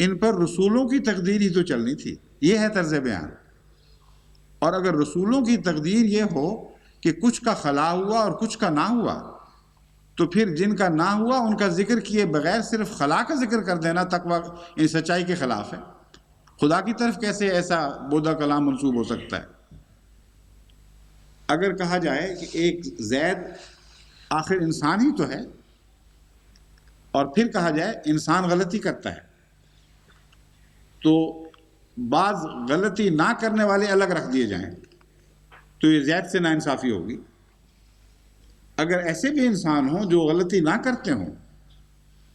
ان پر رسولوں کی تقدیر ہی تو چلنی تھی، یہ ہے طرز بیان. اور اگر رسولوں کی تقدیر یہ ہو کہ کچھ کا خلا ہوا اور کچھ کا نہ ہوا، تو پھر جن کا نہ ہوا ان کا ذکر کیے بغیر صرف خلا کا ذکر کر دینا تقویٰ ان سچائی کے خلاف ہے. خدا کی طرف کیسے ایسا بودھا کلام منسوب ہو سکتا ہے؟ اگر کہا جائے کہ ایک زید آخر انسان ہی تو ہے، اور پھر کہا جائے انسان غلطی کرتا ہے، تو بعض غلطی نہ کرنے والے الگ رکھ دیے جائیں تو یہ زید سے ناانصافی ہوگی. اگر ایسے بھی انسان ہوں جو غلطی نہ کرتے ہوں،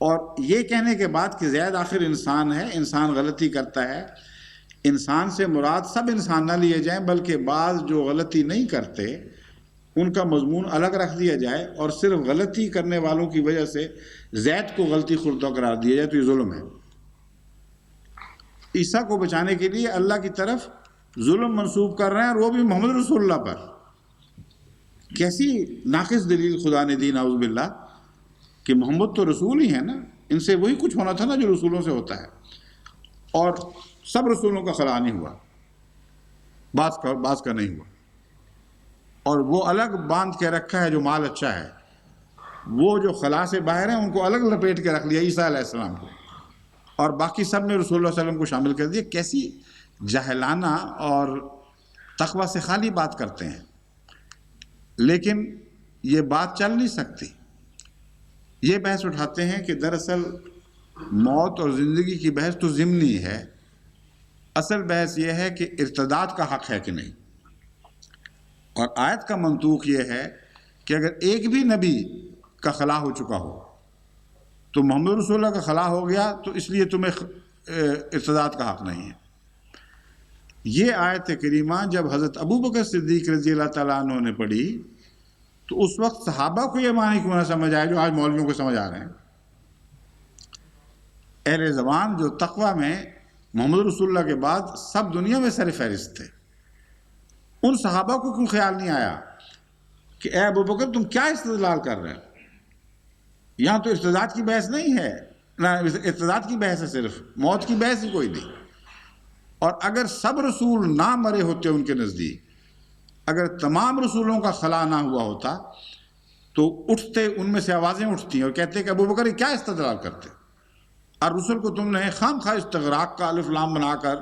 اور یہ کہنے کے بعد کہ زید آخر انسان ہے، انسان غلطی کرتا ہے، انسان سے مراد سب انسان نہ لیے جائیں بلکہ بعض جو غلطی نہیں کرتے ان کا مضمون الگ رکھ دیا جائے اور صرف غلطی کرنے والوں کی وجہ سے زید کو غلطی خوردہ قرار دیا جائے تو یہ ظلم ہے. عیسیٰ کو بچانے کے لیے اللہ کی طرف ظلم منسوب کر رہے ہیں، اور وہ بھی محمد رسول اللہ پر. کیسی ناقص دلیل خدا نے دی نعوذ باللہ کہ محمد تو رسول ہی ہے نا، ان سے وہی کچھ ہونا تھا نا جو رسولوں سے ہوتا ہے، اور سب رسولوں کا خلا نہیں ہوا، بعض کا نہیں ہوا. اور وہ الگ باندھ کے رکھا ہے جو مال اچھا ہے، وہ جو خلا سے باہر ہیں ان کو الگ لپیٹ کے رکھ لیا عیسیٰ علیہ السلام کو، اور باقی سب میں رسول اللہ صلی اللہ علیہ وسلم کو شامل کر دیا. کیسی جاہلانہ اور تقویٰ سے خالی بات کرتے ہیں. لیکن یہ بات چل نہیں سکتی. یہ بحث اٹھاتے ہیں کہ دراصل موت اور زندگی کی بحث تو ضمنی ہے، اصل بحث یہ ہے کہ ارتداد کا حق ہے کہ نہیں. اور آیت کا منطوق یہ ہے کہ اگر ایک بھی نبی کا خلا ہو چکا ہو تو محمد رسول اللہ کا خلا ہو گیا تو اس لیے تمہیں ارتداد کا حق نہیں ہے. یہ آیت کریمہ جب حضرت ابو بکر صدیق رضی اللہ تعالیٰ عنہ نے پڑھی تو اس وقت صحابہ کو یہ معنی کیوں نہ سمجھ آئے جو آج مولویوں کو سمجھ آ رہے ہیں. اہل زبان جو تقویٰ میں محمد رسول اللہ کے بعد سب دنیا میں سر فہرست تھے، ان صحابہ کو کیوں خیال نہیں آیا کہ اے ابو بکر تم کیا استدلال کر رہے ہو؟ یہاں تو ارتداد کی بحث نہیں ہے، نہ ارتداد کی بحث ہے، صرف موت کی بحث ہی کوئی نہیں. اور اگر سب رسول نہ مرے ہوتے ان کے نزدیک، اگر تمام رسولوں کا خلا نہ ہوا ہوتا تو اٹھتے ان میں سے آوازیں اٹھتی ہیں اور کہتے کہ ابو بکر کیا استدلال کرتے، الرسل کو تم نے خام خواہ استغراق کا الف لام بنا کر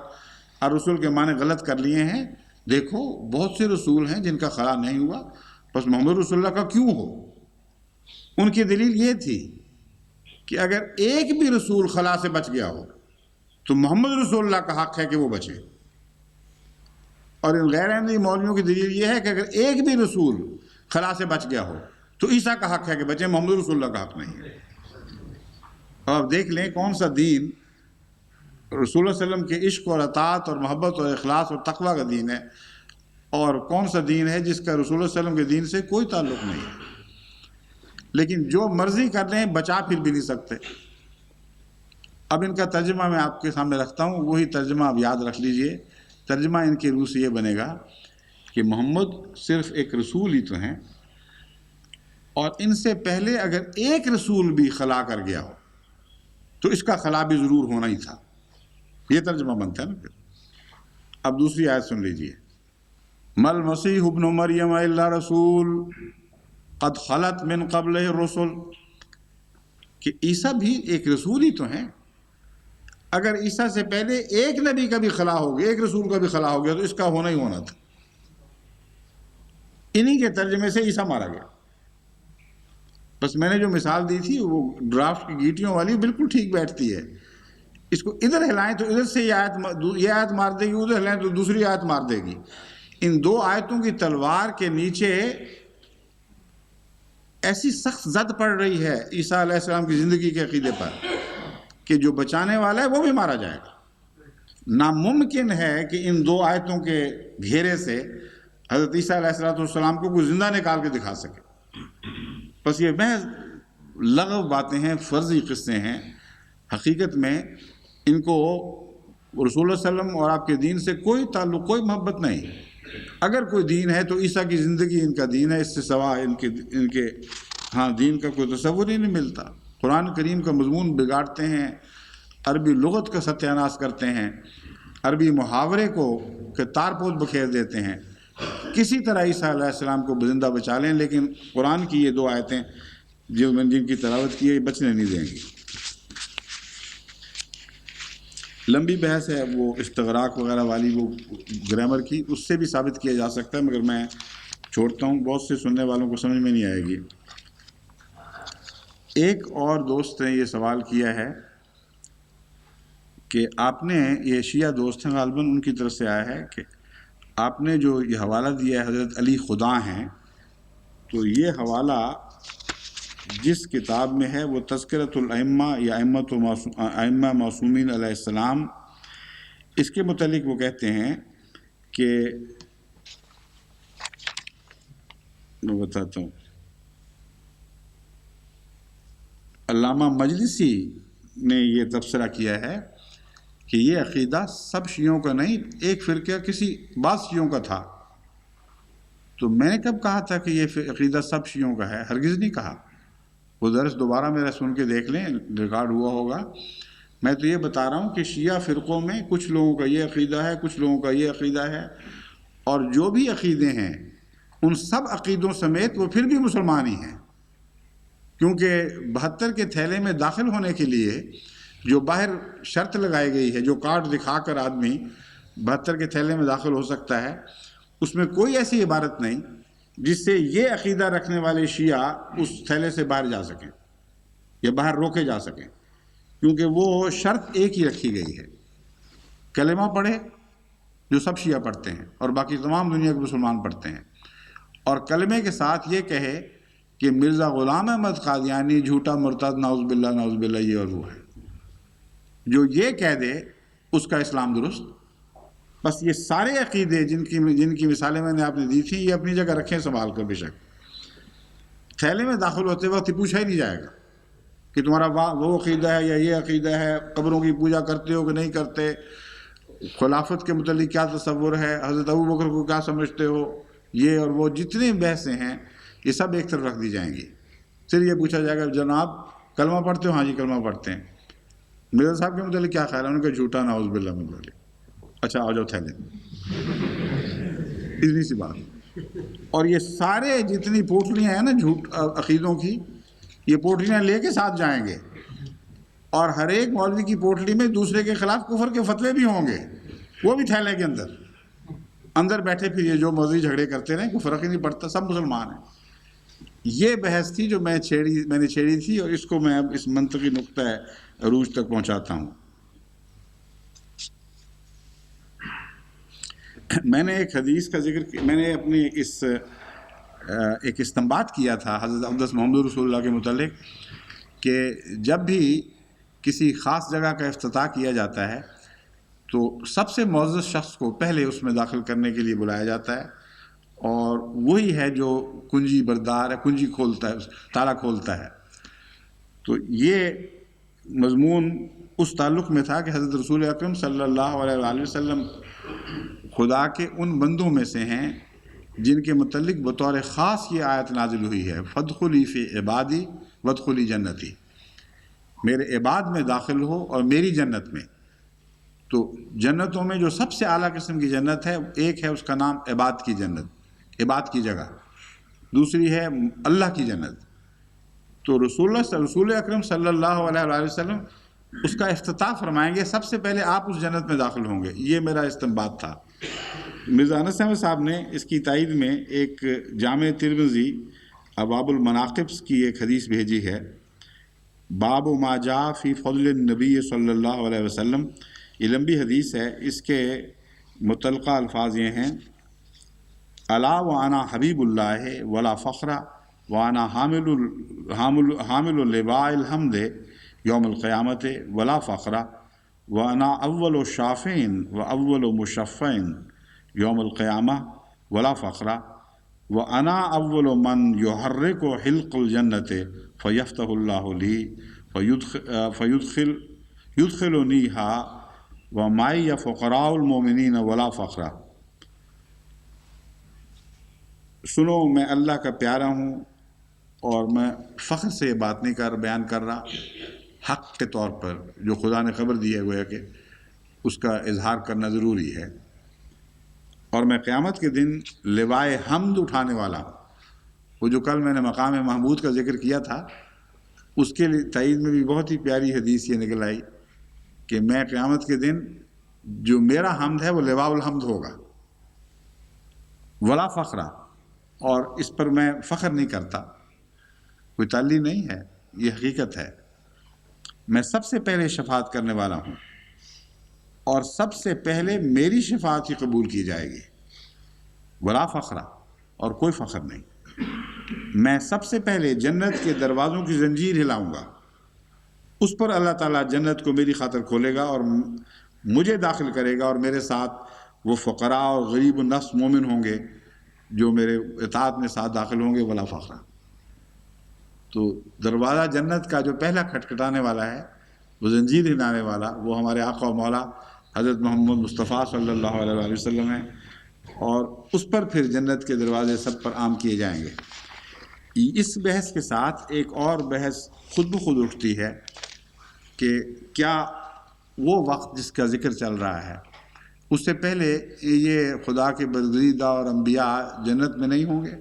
الرسل کے معنی غلط کر لیے ہیں. دیکھو بہت سے رسول ہیں جن کا خلا نہیں ہوا، بس محمد رسول اللہ کا کیوں ہو؟ ان کی دلیل یہ تھی کہ اگر ایک بھی رسول خلا سے بچ گیا ہو تو محمد رسول اللہ کا حق ہے کہ وہ بچے. اور ان غیر احمدی مولویوں کی دلیل یہ ہے کہ اگر ایک بھی رسول خلا سے بچ گیا ہو تو عیسیٰ کا حق ہے کہ بچے، محمد رسول اللہ کا حق نہیں ہے. اور دیکھ لیں کون سا دین رسول اللہ علیہ وسلم کے عشق اور اطاعت اور محبت اور اخلاص اور تقویٰ کا دین ہے، اور کون سا دین ہے جس کا رسول اللہ علیہ وسلم کے دین سے کوئی تعلق نہیں ہے. لیکن جو مرضی کر لیں بچا پھر بھی نہیں سکتے. اب ان کا ترجمہ میں آپ کے سامنے رکھتا ہوں، وہی ترجمہ آپ یاد رکھ لیجئے. ترجمہ ان کی روح سے یہ بنے گا کہ محمد صرف ایک رسول ہی تو ہیں، اور ان سے پہلے اگر ایک رسول بھی خلا کر گیا ہو تو اس کا خلا بھی ضرور ہونا ہی تھا. یہ ترجمہ بنتا ہے نا. پھر اب دوسری آیت سن لیجئے. مل مسیح ابن مریم الا رسول قد خلت من قبلہ الرسل، کہ عیسیٰ بھی ایک رسول ہی تو ہیں. اگر عیسیٰ سے پہلے ایک نبی کا بھی خلا ہو گیا، ایک رسول کا بھی خلا ہو گیا تو اس کا ہونا ہی ہونا تھا. انہی کے ترجمے سے عیسیٰ مارا گیا. بس میں نے جو مثال دی تھی وہ ڈرافٹ کی گیٹیوں والی بالکل ٹھیک بیٹھتی ہے. اس کو ادھر ہلائیں تو ادھر سے یہ آیت مار دے گی, ادھر ہلائیں تو دوسری آیت مار دے گی. ان دو آیتوں کی تلوار کے نیچے ایسی سخت زد پڑ رہی ہے عیسیٰ علیہ السلام کی زندگی کے عقیدے پر کہ جو بچانے والا ہے وہ بھی مارا جائے گا. ناممکن ہے کہ ان دو آیتوں کے گھیرے سے حضرت عیسیٰ علیہ السلام کو کوئی زندہ نکال کے دکھا سکے. بس یہ محض لغو باتیں ہیں, فرضی قصے ہیں. حقیقت میں ان کو رسول اللہ علیہ وسلم اور آپ کے دین سے کوئی تعلق, کوئی محبت نہیں. اگر کوئی دین ہے تو عیسیٰ کی زندگی ان کا دین ہے, اس سے سوا ان کے دین کا کوئی تصور ہی نہیں ملتا. قرآن کریم کا مضمون بگاڑتے ہیں, عربی لغت کا ستیہ ناش کرتے ہیں, عربی محاورے کو کہ تار پود بکھیر دیتے ہیں. کسی طرح عیسیٰ علیہ السلام کو زندہ بچا لیں, لیکن قرآن کی یہ دو آیتیں جو میں جن کی تلاوت کی ہے یہ بچنے نہیں دیں گی. لمبی بحث ہے وہ استغراق وغیرہ والی, وہ گرامر کی, اس سے بھی ثابت کیا جا سکتا ہے, مگر میں چھوڑتا ہوں, بہت سے سننے والوں کو سمجھ میں نہیں آئے گی. ایک اور دوست نے یہ سوال کیا ہے کہ آپ نے, یہ شیعہ دوست ہیں غالباً, ان کی طرف سے آیا ہے کہ آپ نے جو یہ حوالہ دیا ہے حضرت علی خدا ہیں, تو یہ حوالہ جس کتاب میں ہے وہ تذکرۃ الائمہ یا ائمہ معصومین علیہ السلام, اس کے متعلق وہ کہتے ہیں کہ, میں بتاتا ہوں, علامہ مجلسی نے یہ تبصرہ کیا ہے کہ یہ عقیدہ سب شیعوں کا نہیں, ایک فرقہ کسی بعض شیعوں کا تھا. تو میں نے کب کہا تھا کہ یہ عقیدہ سب شیعوں کا ہے؟ ہرگز نہیں کہا. وہ درس دوبارہ میرا سن کے دیکھ لیں, ریکارڈ ہوا ہوگا. میں تو یہ بتا رہا ہوں کہ شیعہ فرقوں میں کچھ لوگوں کا یہ عقیدہ ہے, کچھ لوگوں کا یہ عقیدہ ہے, اور جو بھی عقیدے ہیں ان سب عقیدوں سمیت وہ پھر بھی مسلمان ہی ہیں, کیونکہ 72 کے تھیلے میں داخل ہونے کے لیے جو باہر شرط لگائی گئی ہے, جو کارڈ دکھا کر آدمی 72 کے تھیلے میں داخل ہو سکتا ہے, اس میں کوئی ایسی عبارت نہیں جس سے یہ عقیدہ رکھنے والے شیعہ اس تھیلے سے باہر جا سکیں یا باہر روکے جا سکیں, کیونکہ وہ شرط ایک ہی رکھی گئی ہے, کلمہ پڑھے جو سب شیعہ پڑھتے ہیں اور باقی تمام دنیا کے مسلمان پڑھتے ہیں, اور کلمے کے ساتھ یہ کہے کہ مرزا غلام احمد قادیانی جھوٹا مرتد, نعوذ باللہ, یہ اور وہ ہے. جو یہ کہہ دے اس کا اسلام درست. بس یہ سارے عقیدے جن کی مثالیں میں نے آپ نے دی تھیں, یہ اپنی جگہ رکھیں سنبھال کر. بے شک تھیلے میں داخل ہوتے وقت پوچھا ہی نہیں جائے گا کہ تمہارا وہ عقیدہ ہے یا یہ عقیدہ ہے, قبروں کی پوجا کرتے ہو کہ نہیں کرتے, خلافت کے متعلق کیا تصور ہے, حضرت ابوبکر کو کیا سمجھتے ہو, یہ اور وہ جتنی بحثیں ہیں یہ سب ایک طرف رکھ دی جائیں گی. پھر یہ پوچھا جائے گا جناب کلمہ پڑھتے ہو؟ ہاں جی کلمہ پڑھتے ہیں. مرزا صاحب کے متعلق کیا خیال ہے؟ ان کا جھوٹا, نعوذ باللہ من ذالک. اچھا آ جاؤ تھیلے, اتنی سی بات. اور یہ سارے جتنی پوٹلیاں ہیں نا جھوٹ عقیدوں کی, یہ پوٹلیاں لے کے ساتھ جائیں گے, اور ہر ایک مولوی کی پوٹلی میں دوسرے کے خلاف کفر کے فتوے بھی ہوں گے, وہ بھی تھیلے کے اندر بیٹھے. پھر یہ جو موضوعی جھگڑے کرتے رہیں, کوئی فرق ہی نہیں پڑتا, سب مسلمان ہیں. یہ بحث تھی جو میں نے چھیڑی تھی, اور اس کو میں اب اس منطقی نقطہ عروج تک پہنچاتا ہوں. میں نے ایک حدیث کا ذکر, میں نے اپنی ایک استنباط کیا تھا حضرت اقدس محمد رسول اللہ کے متعلق کہ جب بھی کسی خاص جگہ کا افتتاح کیا جاتا ہے تو سب سے معزز شخص کو پہلے اس میں داخل کرنے کے لیے بلایا جاتا ہے, اور وہی ہے جو کنجی بردار ہے, کنجی کھولتا ہے, تالا کھولتا ہے. تو یہ مضمون اس تعلق میں تھا کہ حضرت رسول اکرم صلی اللہ علیہ وآلہ وسلم خدا کے ان بندوں میں سے ہیں جن کے متعلق بطور خاص یہ آیت نازل ہوئی ہے, فادخلی فی عبادی وادخلی جنتی, میرے عباد میں داخل ہو اور میری جنت میں. تو جنتوں میں جو سب سے اعلیٰ قسم کی جنت ہے, ایک ہے اس کا نام عباد کی جنت, عباد کی جگہ, دوسری ہے اللہ کی جنت. تو رسول اکرم صلی اللہ علیہ وآلہ وسلم اس کا افتتاح فرمائیں گے, سب سے پہلے آپ اس جنت میں داخل ہوں گے. یہ میرا استنباط تھا. مرزا انس احمد صاحب نے اس کی تائید میں ایک جامع ترمذی ابواب المناقب کی ایک حدیث بھیجی ہے، باب ما جاء فی فضل النبی صلی اللہ علیہ وسلم. یہ لمبی حدیث ہے، اس کے متعلقہ الفاظ یہ ہیں: الا وانا حبیب اللہ ولا فخر وانا حامل لواء الحمد یوم القیامت ولا فخر وانا اول الشافعین و اول مشفعین یوم القیامہ ولا فخر وانا اول من یحرک حلق الجنت فیفتح اللہ لی یدخلنیہا ومعی فقراء المومنین ولا فخر. سنو، میں اللہ کا پیارا ہوں اور میں فخر سے یہ بات نہیں بیان کر رہا، حق کے طور پر جو خدا نے خبر دی ہے گویا کہ اس کا اظہار کرنا ضروری ہے. اور میں قیامت کے دن لوائے حمد اٹھانے والا ہوں. وہ جو کل میں نے مقام محمود کا ذکر کیا تھا، اس کے لیے تائید میں بھی بہت ہی پیاری حدیث یہ نکل آئی کہ میں قیامت کے دن جو میرا حمد ہے وہ لواء الحمد ہوگا، ولا فخرہ، اور اس پر میں فخر نہیں کرتا، کوئی تعلی نہیں ہے، یہ حقیقت ہے. میں سب سے پہلے شفاعت کرنے والا ہوں اور سب سے پہلے میری شفاعت ہی قبول کی جائے گی، ولا فخرہ، اور کوئی فخر نہیں. میں سب سے پہلے جنت کے دروازوں کی زنجیر ہلاؤں گا، اس پر اللہ تعالیٰ جنت کو میری خاطر کھولے گا اور مجھے داخل کرے گا، اور میرے ساتھ وہ فقراء اور غریب النفس مومن ہوں گے جو میرے اطاعت میں ساتھ داخل ہوں گے، ولا فخرہ. تو دروازہ جنت کا جو پہلا کھٹکھٹانے والا ہے، وہ زنجیر ہلانے والا، وہ ہمارے آقا و مولا حضرت محمد مصطفیٰ صلی اللہ علیہ وآلہ وسلم ہے، اور اس پر پھر جنت کے دروازے سب پر عام کیے جائیں گے. اس بحث کے ساتھ ایک اور بحث خود بخود اٹھتی ہے کہ کیا وہ وقت جس کا ذکر چل رہا ہے، اس سے پہلے یہ خدا کے برگزیدہ اور انبیاء جنت میں نہیں ہوں گے؟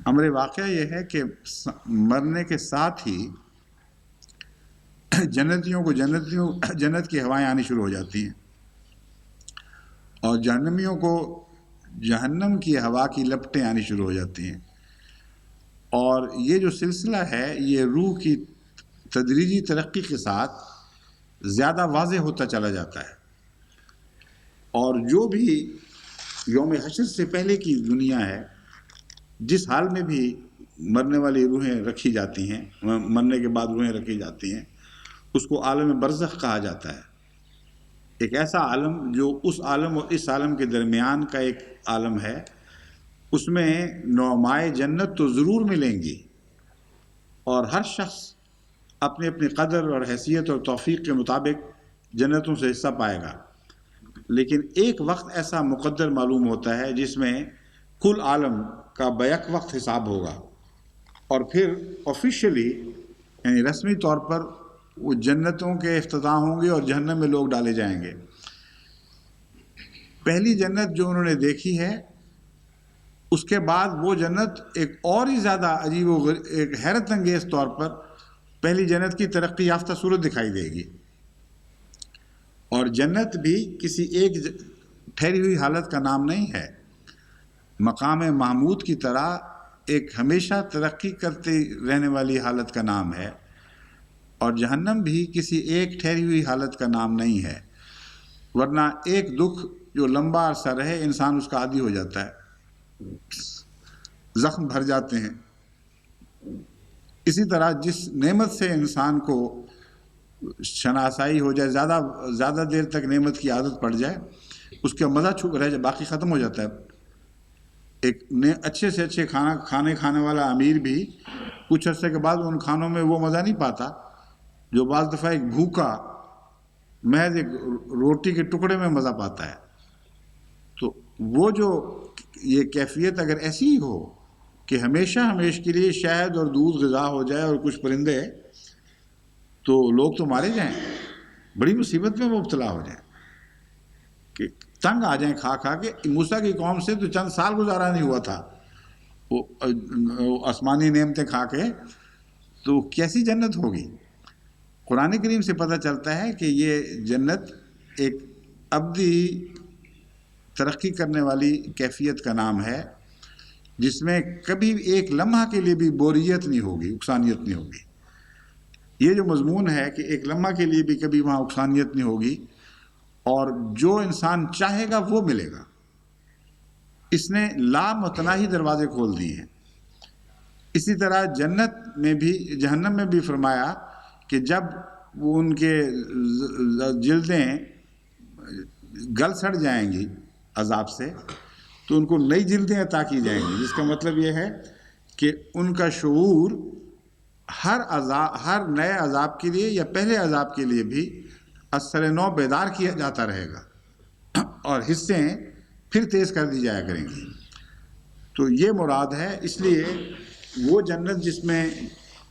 امر واقعہ یہ ہے کہ مرنے کے ساتھ ہی جنتیوں کو جنت کی ہوائیں آنی شروع ہو جاتی ہیں، اور جہنمیوں کو جہنم کی ہوا کی لپٹیں آنی شروع ہو جاتی ہیں. اور یہ جو سلسلہ ہے یہ روح کی تدریجی ترقی کے ساتھ زیادہ واضح ہوتا چلا جاتا ہے. اور جو بھی یوم حشر سے پہلے کی دنیا ہے، جس حال میں بھی مرنے والی روحیں رکھی جاتی ہیں، مرنے کے بعد روحیں رکھی جاتی ہیں، اس کو عالم برزخ کہا جاتا ہے. ایک ایسا عالم جو اس عالم اور اس عالم کے درمیان کا ایک عالم ہے. اس میں نعمائے جنت تو ضرور ملیں گی، اور ہر شخص اپنی اپنی قدر اور حیثیت اور توفیق کے مطابق جنتوں سے حصہ پائے گا. لیکن ایک وقت ایسا مقدر معلوم ہوتا ہے جس میں کل عالم کا بیک وقت حساب ہوگا، اور پھر آفیشلی یعنی رسمی طور پر وہ جنتوں کے افتتاح ہوں گے اور جہنم میں لوگ ڈالے جائیں گے. پہلی جنت جو انہوں نے دیکھی ہے، اس کے بعد وہ جنت ایک اور ہی زیادہ عجیب و ایک حیرت انگیز طور پر پہلی جنت کی ترقی یافتہ صورت دکھائی دے گی. اور جنت بھی کسی ایک ٹھہری ہوئی حالت کا نام نہیں ہے، مقام محمود کی طرح ایک ہمیشہ ترقی کرتے رہنے والی حالت کا نام ہے. اور جہنم بھی کسی ایک ٹھہری ہوئی حالت کا نام نہیں ہے، ورنہ ایک دکھ جو لمبا عرصہ رہے انسان اس کا عادی ہو جاتا ہے، زخم بھر جاتے ہیں. اسی طرح جس نعمت سے انسان کو شناسائی ہو جائے، زیادہ دیر تک نعمت کی عادت پڑ جائے، اس کا مزہ چھپ رہ جائے، باقی ختم ہو جاتا ہے. ایک اچھے سے اچھے کھانے کھانے والا امیر بھی کچھ عرصے کے بعد ان کھانوں میں وہ مزہ نہیں پاتا جو بعض دفعہ ایک بھوکا محض ایک روٹی کے ٹکڑے میں مزہ پاتا ہے. تو وہ جو یہ کیفیت اگر ایسی ہی ہو کہ ہمیشہ کے لیے شہد اور دودھ غذا ہو جائے اور کچھ پرندے، تو لوگ تو مارے جائیں، بڑی مصیبت میں مبتلا ہو جائیں کہ تنگ آ جائیں کھا کھا کے. موسیٰ کی قوم سے تو چند سال گزارا نہیں ہوا تھا وہ آسمانی نعمتیں کھا کے، تو کیسی جنت ہوگی. قرآن کریم سے پتہ چلتا ہے کہ یہ جنت ایک ابدی ترقی کرنے والی کیفیت کا نام ہے، جس میں کبھی ایک لمحہ کے لیے بھی بوریت نہیں ہوگی، اکسانیت نہیں ہوگی۔ یہ جو مضمون ہے کہ ایک لمحہ کے لیے بھی کبھی وہاں اکسانیت نہیں ہوگی، اور جو انسان چاہے گا وہ ملے گا۔ اس نے لامتناہی دروازے کھول دیے ہیں۔ اسی طرح جنت میں بھی، جہنم میں بھی فرمایا کہ جب وہ ان کے جلدیں گل سڑ جائیں گی عذاب سے تو ان کو نئی جلدیں عطا کی جائیں گی، جس کا مطلب یہ ہے کہ ان کا شعور ہر نئے عذاب کے لیے یا پہلے عذاب کے لیے بھی اثر نو بیدار کیا جاتا رہے گا، اور حصیں پھر تیز کر دی جایا کریں گی۔ تو یہ مراد ہے۔ اس لیے وہ جنت جس میں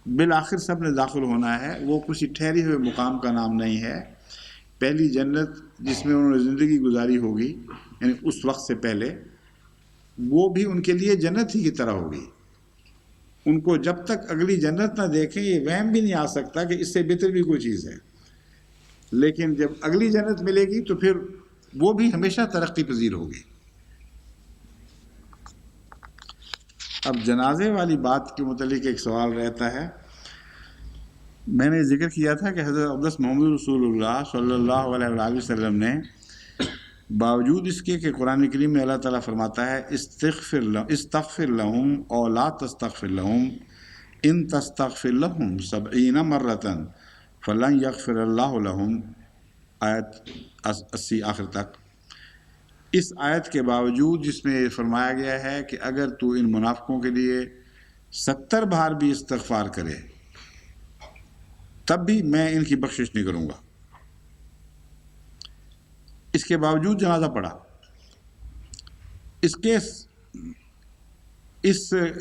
بالآخر سب نے داخل ہونا ہے وہ کسی ٹھہری ہوئے مقام کا نام نہیں ہے۔ پہلی جنت جس میں انہوں نے زندگی گزاری ہوگی، یعنی اس وقت سے پہلے، وہ بھی ان کے لیے جنت ہی کی طرح ہوگی۔ ان کو جب تک اگلی جنت نہ دیکھیں یہ وہم بھی نہیں آ سکتا کہ اس سے بہتر بھی کوئی چیز ہے، لیکن جب اگلی جنت ملے گی تو پھر وہ بھی ہمیشہ ترقی پذیر ہوگی۔ اب جنازے والی بات کے متعلق ایک سوال رہتا ہے۔ میں نے ذکر کیا تھا کہ حضرت اقدس محمد رسول اللہ صلی اللہ علیہ وآلہ وسلم نے باوجود اس کے کہ قرآن کریم میں اللہ تعالیٰ فرماتا ہے استغفر لہم او لا تستغفر لہم ان تستغفر لہم 70 مرۃ فلن یغفر اللہ لہم، آیت 80 آخر تک۔ اس آیت کے باوجود جس میں فرمایا گیا ہے کہ اگر تو ان منافقوں کے لیے 70 بار بھی استغفار کرے تب بھی میں ان کی بخشش نہیں کروں گا، اس کے باوجود جنازہ پڑھا۔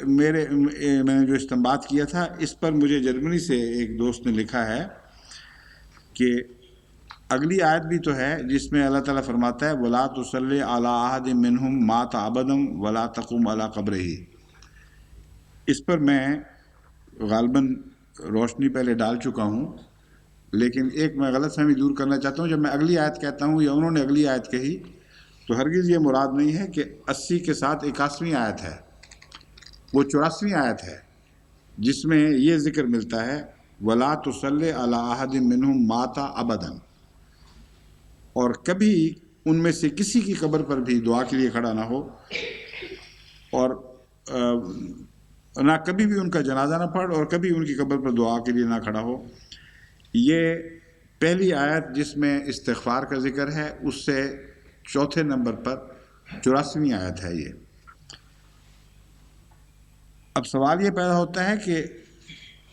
میں نے جو استنباط کیا تھا اس پر مجھے جرمنی سے ایک دوست نے لکھا ہے کہ اگلی آیت بھی تو ہے جس میں اللہ تعالیٰ فرماتا ہے وَلَا تُصَلِّ عَلَىٰ أَحَدٍ مِّنْهُمْ مَاتَ أَبَدًا وَلَا تَقُمْ عَلَىٰ قَبْرِهِ۔ اس پر میں غالباً روشنی پہلے ڈال چکا ہوں، لیکن ایک میں غلط فہمی دور کرنا چاہتا ہوں۔ جب میں اگلی آیت کہتا ہوں یا انہوں نے اگلی آیت کہی تو ہرگز یہ مراد نہیں ہے کہ 80 کے ساتھ 81ویں آیت ہے، وہ 84ویں آیت ہے جس میں یہ ذکر ملتا ہے وَلَا تُصَلِّ عَلَىٰ أَحَدٍ مِّنْهُمْ مَاتَ أَبَدًا، اور کبھی ان میں سے کسی کی قبر پر بھی دعا کے لیے کھڑا نہ ہو، اور نہ کبھی بھی ان کا جنازہ نہ پڑھ، اور کبھی ان کی قبر پر دعا کے لیے نہ کھڑا ہو۔ یہ پہلی آیت جس میں استغفار کا ذکر ہے اس سے چوتھے نمبر پر 84ویں آیت ہے یہ۔ اب سوال یہ پیدا ہوتا ہے کہ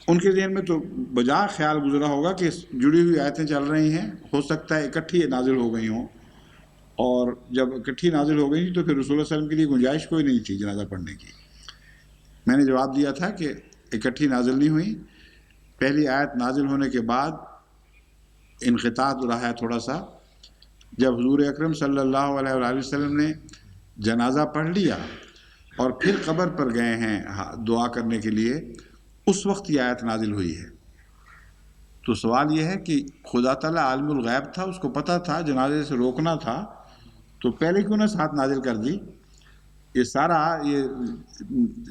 ان کے ذہن میں تو بجا خیال گزرا ہوگا کہ جڑی ہوئی آیتیں چل رہی ہیں، ہو سکتا ہے اکٹھی نازل ہو گئی ہوں، اور جب اکٹھی نازل ہو گئی تو پھر رسول اللہ صلی اللہ علیہ وسلم کے لیے گنجائش کوئی نہیں تھی جنازہ پڑھنے کی۔ میں نے جواب دیا تھا کہ اکٹھی نازل نہیں ہوئی، پہلی آیت نازل ہونے کے بعد انقطاع رہا ہے تھوڑا سا، جب حضور اکرم صلی اللہ علیہ وآلہ وسلم نے جنازہ پڑھ لیا اور پھر قبر پر گئے ہیں دعا کرنے کے لیے، اس وقت یہ آیت نازل ہوئی ہے۔ تو سوال یہ ہے کہ خدا تعالیٰ عالم الغیب تھا، اس کو پتہ تھا جنازے سے روکنا تھا، تو پہلے کیوں نہ ساتھ نازل کر دی؟ یہ سارا یہ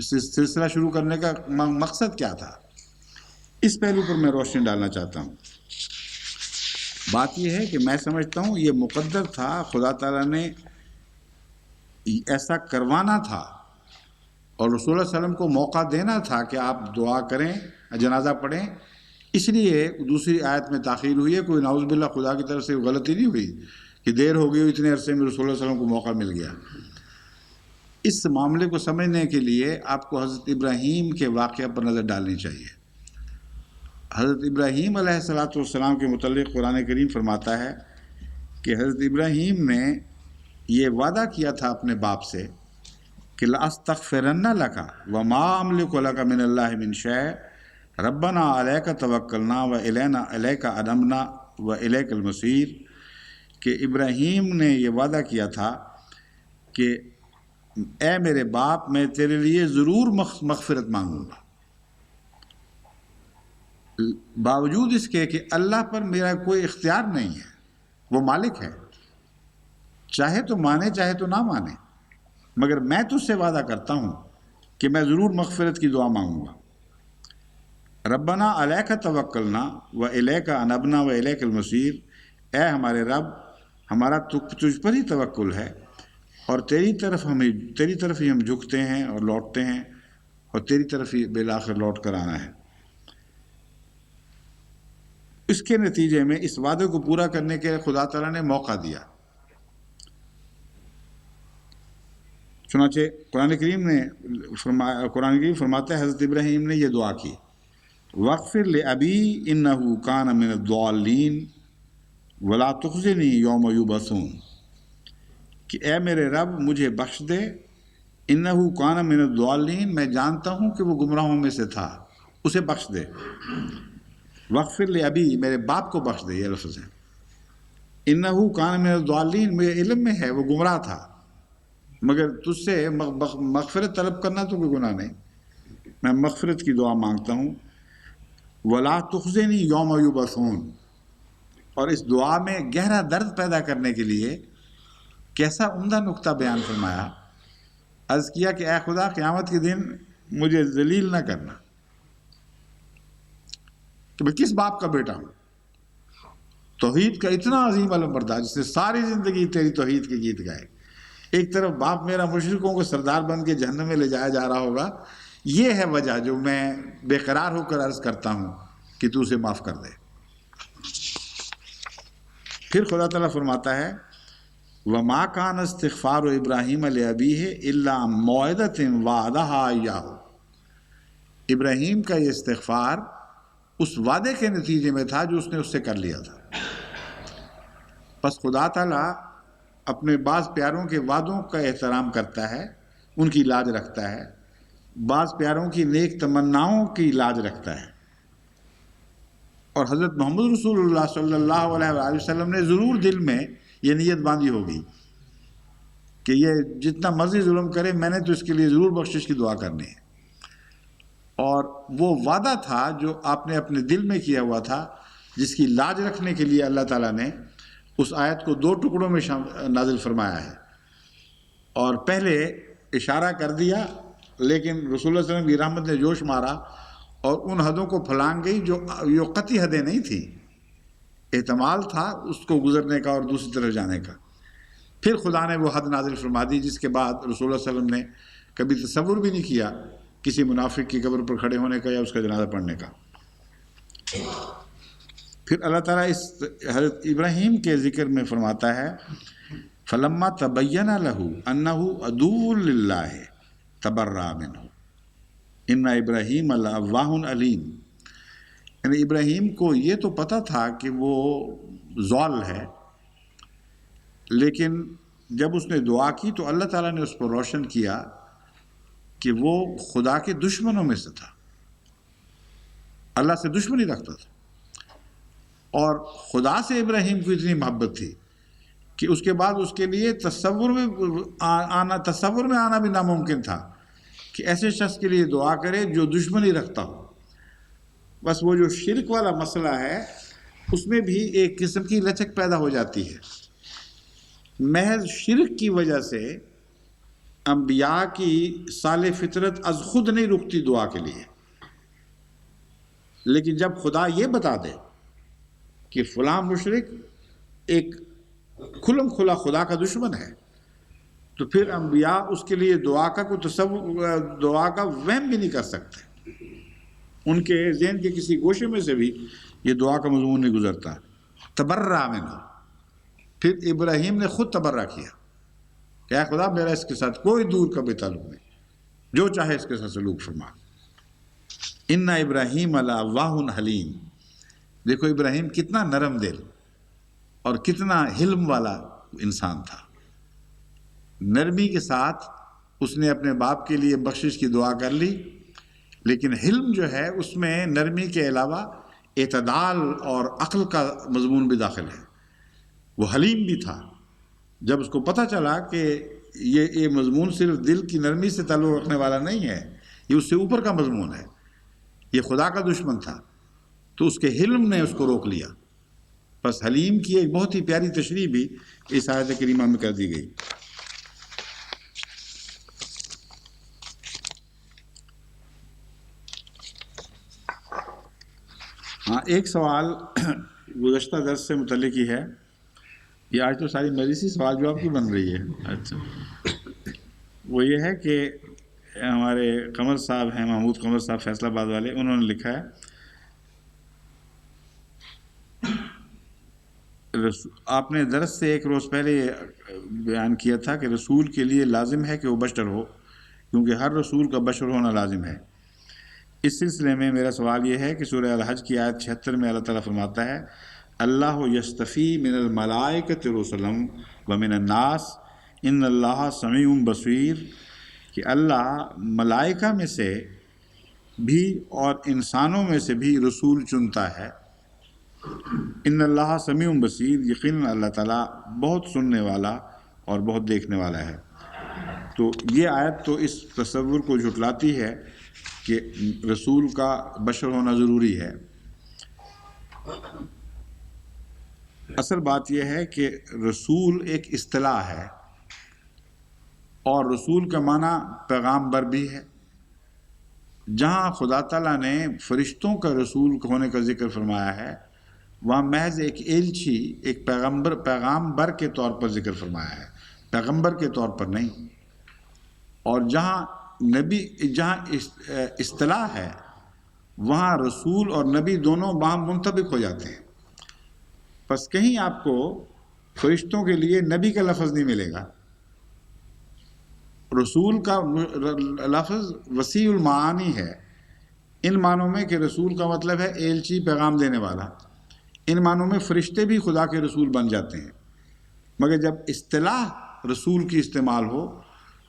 سلسلہ شروع کرنے کا مقصد کیا تھا؟ اس پہلو پر میں روشنی ڈالنا چاہتا ہوں۔ بات یہ ہے کہ میں سمجھتا ہوں یہ مقدر تھا، خدا تعالیٰ نے ایسا کروانا تھا، اور رسول اللہ علیہ وسلم کو موقع دینا تھا کہ آپ دعا کریں، جنازہ پڑھیں، اس لیے دوسری آیت میں تاخیر ہوئی ہے۔ کوئی نعوذ باللہ خدا کی طرف سے غلطی نہیں ہوئی کہ دیر ہو گئی، اتنے عرصے میں رسول اللہ علیہ وسلم کو موقع مل گیا۔ اس معاملے کو سمجھنے کے لیے آپ کو حضرت ابراہیم کے واقعہ پر نظر ڈالنی چاہیے۔ حضرت ابراہیم علیہ السلام کے متعلق قرآن کریم فرماتا ہے کہ حضرت ابراہیم نے یہ وعدہ کیا تھا اپنے باپ سے کہ لَأَسْتَغْفِرَنَّ لَكَ وَمَا أَمْلِكُ لَكَ مِنَ اللَّهِ مِنْ شَيْءٍ رَبَّنَا عَلَيْكَ تَوَكَّلْنَا وَإِلَيْكَ أَنَبْنَا وَإِلَيْكَ الْمَصِيرُ، کہ ابراہیم نے یہ وعدہ کیا تھا کہ اے میرے باپ میں تیرے لیے ضرور مغفرت مانگوں گا، باوجود اس کے کہ اللہ پر میرا کوئی اختیار نہیں ہے، وہ مالک ہے، چاہے تو مانے چاہے تو نہ مانے، مگر میں تجھ سے وعدہ کرتا ہوں کہ میں ضرور مغفرت کی دعا مانگوں گا۔ ربنا علیک توکلنا و الیک انبنا و الیک المصیر، اے ہمارے رب، ہمارا تجھ پر ہی توکل ہے اور تیری طرف ہی ہم جھکتے ہیں اور لوٹتے ہیں، اور تیری طرف ہی بالآخر لوٹ کر آنا ہے۔ اس کے نتیجے میں اس وعدے کو پورا کرنے کے خدا تعالیٰ نے موقع دیا۔ چنانچہ قرآن کریم فرماتا ہے حضرت ابراہیم نے یہ دعا کی، وَاغْفِرْ لِأَبِي إِنَّهُ كَانَ مِنَ الضَّالِّينَ وَلَا تُخْزِنِي يَوْمَ يُبْعَثُونَ، کہ اے میرے رب مجھے بخش دے، إِنَّهُ كَانَ مِنَ الضَّالِّينَ، میں جانتا ہوں کہ وہ گمراہوں میں سے تھا، اسے بخش دے۔ وَاغْفِرْ لِأَبِي، میرے باپ کو بخش دے، یہ لفظ ہے۔ إِنَّهُ كَانَ مِنَ الضَّالِّينَ، مجھے علم میں ہے وہ گمراہ تھا، مگر تجھ سے مغفرت طلب کرنا تو کوئی گناہ نہیں، میں مغفرت کی دعا مانگتا ہوں۔ وَلَا تُخْزِنِي يَوْمَ يُبْعَثُونَ، اور اس دعا میں گہرا درد پیدا کرنے کے لیے کیسا عمدہ نقطہ بیان فرمایا۔ عرض کیا کہ اے خدا قیامت کے دن مجھے ذلیل نہ کرنا، کہ میں کس باپ کا بیٹا ہوں، توحید کا اتنا عظیم علم بردار جس نے ساری زندگی تیری توحید کے گیت گائے، ایک طرف باپ میرا مشرکوں کو سردار بن کے جہنم میں لے جایا جا رہا ہوگا، یہ ہے وجہ جو میں بے قرار ہو کر عرض کرتا ہوں کہ تو اسے معاف کر دے۔ پھر خدا تعالیٰ فرماتا ہے وَمَا كَانَ اسْتِغْفَارُ إِبْرَاهِيمَ لِأَبِيهِ إِلَّا عَن مَّوْعِدَةٍ وَعَدَهَا إِيَّاهُ، ابراہیم کا یہ استغفار اس وعدے کے نتیجے میں تھا جو اس نے اس سے کر لیا تھا۔ پس خدا تعالیٰ اپنے بعض پیاروں کے وعدوں کا احترام کرتا ہے، ان کی لاج رکھتا ہے، بعض پیاروں کی نیک تمناؤں کی لاج رکھتا ہے، اور حضرت محمد رسول اللہ صلی اللہ علیہ وآلہ وسلم نے ضرور دل میں یہ نیت باندھی ہوگی کہ یہ جتنا مرضی ظلم کرے میں نے تو اس کے لیے ضرور بخشش کی دعا کرنی ہے۔ اور وہ وعدہ تھا جو آپ نے اپنے دل میں کیا ہوا تھا، جس کی لاج رکھنے کے لیے اللہ تعالیٰ نے اس آیت کو 2 ٹکڑوں میں نازل فرمایا ہے، اور پہلے اشارہ کر دیا، لیکن رسول اللہ صلی اللہ علیہ وسلم کی رحمت نے جوش مارا اور ان حدوں کو پھلانگ گئی جو قطعی حدیں نہیں تھیں، احتمال تھا اس کو گزرنے کا اور دوسری طرف جانے کا۔ پھر خدا نے وہ حد نازل فرما دی جس کے بعد رسول اللہ صلی اللہ علیہ وسلم نے کبھی تصور بھی نہیں کیا کسی منافق کی قبر پر کھڑے ہونے کا یا اس کا جنازہ پڑھنے کا۔ پھر اللہ تعالیٰ اس حضرت ابراہیم کے ذکر میں فرماتا ہے فَلَمَّا تَبَيَّنَ لَهُ أَنَّهُ عَدُوٌّ لِلَّهِ تَبَرَّأَ مِنْهُ إِنَّ إِبْرَاهِيمَ لَأَوَّاهٌ عَلِيمٌ، یعنی ابراہیم کو یہ تو پتہ تھا کہ وہ ضال ہے، لیکن جب اس نے دعا کی تو اللہ تعالیٰ نے اس پر روشن کیا کہ وہ خدا کے دشمنوں میں سے تھا، اللہ سے دشمنی رکھتا تھا، اور خدا سے ابراہیم کو اتنی محبت تھی کہ اس کے بعد اس کے لیے تصور میں آنا بھی ناممکن تھا کہ ایسے شخص کے لیے دعا کرے جو دشمنی رکھتا ہو۔ بس وہ جو شرک والا مسئلہ ہے اس میں بھی ایک قسم کی لچک پیدا ہو جاتی ہے، محض شرک کی وجہ سے انبیاء کی سال فطرت از خود نہیں رکتی دعا کے لیے، لیکن جب خدا یہ بتا دے کہ فلاں مشرک ایک کھلم کھلا خدا کا دشمن ہے، تو پھر انبیاء اس کے لیے دعا کا کوئی تصور، دعا کا وہم بھی نہیں کر سکتے، ان کے ذہن کے کسی گوشے میں سے بھی یہ دعا کا مضمون نہیں گزرتا۔ تبرّأ منہ، پھر ابراہیم نے خود تبرّہ کیا کہ اے خدا میرا اس کے ساتھ کوئی دور کا بھی تعلق نہیں، جو چاہے اس کے ساتھ سلوک فرما۔ ان ابراہیم لأوّاہ حلیم، دیکھو ابراہیم کتنا نرم دل اور کتنا حلم والا انسان تھا، نرمی کے ساتھ اس نے اپنے باپ کے لیے بخشش کی دعا کر لی، لیکن حلم جو ہے اس میں نرمی کے علاوہ اعتدال اور عقل کا مضمون بھی داخل ہے، وہ حلیم بھی تھا۔ جب اس کو پتہ چلا کہ یہ مضمون صرف دل کی نرمی سے تعلق رکھنے والا نہیں ہے، یہ اس سے اوپر کا مضمون ہے، یہ خدا کا دشمن تھا، تو اس کے حلم نے اس کو روک لیا۔ بس حلیم کی ایک بہت ہی پیاری تشریح بھی اس آیت کریمہ میں کر دی گئی۔ ہاں ایک سوال گزشتہ درس سے متعلق ہی ہے، یہ آج تو ساری مجلسی سوال جواب کی بن رہی ہے. اچھا، وہ یہ ہے کہ ہمارے قمر صاحب ہیں، محمود قمر صاحب فیصل آباد والے، انہوں نے لکھا ہے آپ نے درس سے ایک روز پہلے بیان کیا تھا کہ رسول کے لیے لازم ہے کہ وہ بشر ہو، کیونکہ ہر رسول کا بشر ہونا لازم ہے. اس سلسلے میں میرا سوال یہ ہے کہ سورہ الحج کی آیت 76 میں اللہ تعالیٰ فرماتا ہے اللہ یستفی من الملائکۃ رسلا ومن الناس ان اللہ سمیع بصیر، کہ اللہ ملائکہ میں سے بھی اور انسانوں میں سے بھی رسول چنتا ہے. ان اللہ سمیع بصیر، یقیناً اللہ تعالیٰ بہت سننے والا اور بہت دیکھنے والا ہے. تو یہ آیت تو اس تصور کو جھٹلاتی ہے کہ رسول کا بشر ہونا ضروری ہے. اصل بات یہ ہے کہ رسول ایک اصطلاح ہے، اور رسول کا معنی پیغام بر بھی ہے. جہاں خدا تعالیٰ نے فرشتوں کا رسول ہونے کا ذکر فرمایا ہے، وہاں محض ایک ایلچی، ایک پیغام بر کے طور پر ذکر فرمایا ہے، پیغمبر کے طور پر نہیں. اور جہاں اصطلاح ہے، وہاں رسول اور نبی دونوں باہم منطبق ہو جاتے ہیں. پس کہیں آپ کو فرشتوں کے لیے نبی کا لفظ نہیں ملے گا. رسول کا لفظ وسیع المعانی ہے، ان معنوں میں کہ رسول کا مطلب ہے ایلچی، پیغام دینے والا. ان معنوں میں فرشتے بھی خدا کے رسول بن جاتے ہیں. مگر جب اصطلاح رسول کی استعمال ہو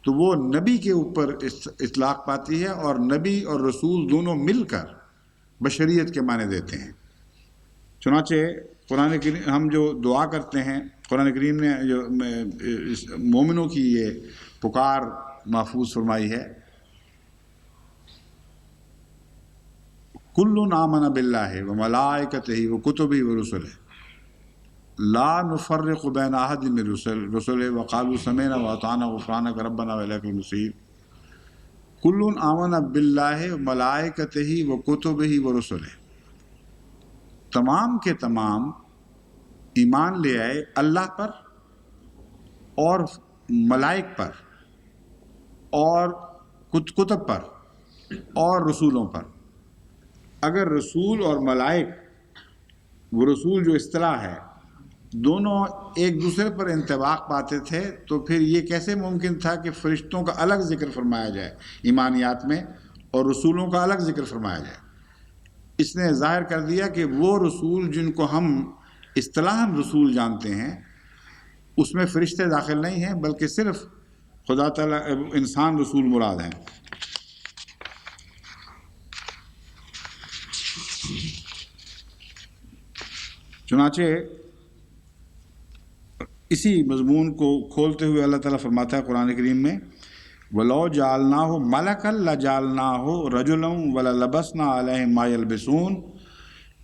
تو وہ نبی کے اوپر اطلاق پاتی ہے، اور نبی اور رسول دونوں مل کر بشریت کے معنی دیتے ہیں. چنانچہ قرآن کریم ہم جو دعا کرتے ہیں، قرآن کریم نے جو مومنوں کی یہ پکار محفوظ فرمائی ہے، کل آمن باللہ وملائکتہ وکتبہ ورسلہ لا نفرق بین احد من رسلہ وقالوا سمعنا واطعنا غفرانک ربنا والیک المصیر. کل آمن باللہ وملائکتہ وکتبہ ورسلہ، تمام کے تمام ایمان لے آئے اللہ پر اور ملائک پر اور کتب پر اور رسولوں پر. اگر رسول اور ملائک، وہ رسول جو اصطلاح ہے، دونوں ایک دوسرے پر انطباق پاتے تھے، تو پھر یہ کیسے ممکن تھا کہ فرشتوں کا الگ ذکر فرمایا جائے ایمانیات میں اور رسولوں کا الگ ذکر فرمایا جائے؟ اس نے ظاہر کر دیا کہ وہ رسول جن کو ہم اصطلاحاً رسول جانتے ہیں، اس میں فرشتے داخل نہیں ہیں، بلکہ صرف خدا تعالیٰ انسان رسول مراد ہیں. چنانچہ اسی مضمون کو کھولتے ہوئے اللہ تعالیٰ فرماتا ہے قرآن کریم میں وَلَوْ جَعَلْنَاهُ مَلَكًا لَجَعَلْنَاهُ رَجُلًا وَلَلَبَسْنَا عَلَيْهِمْ مَا يَلْبِسُونَ،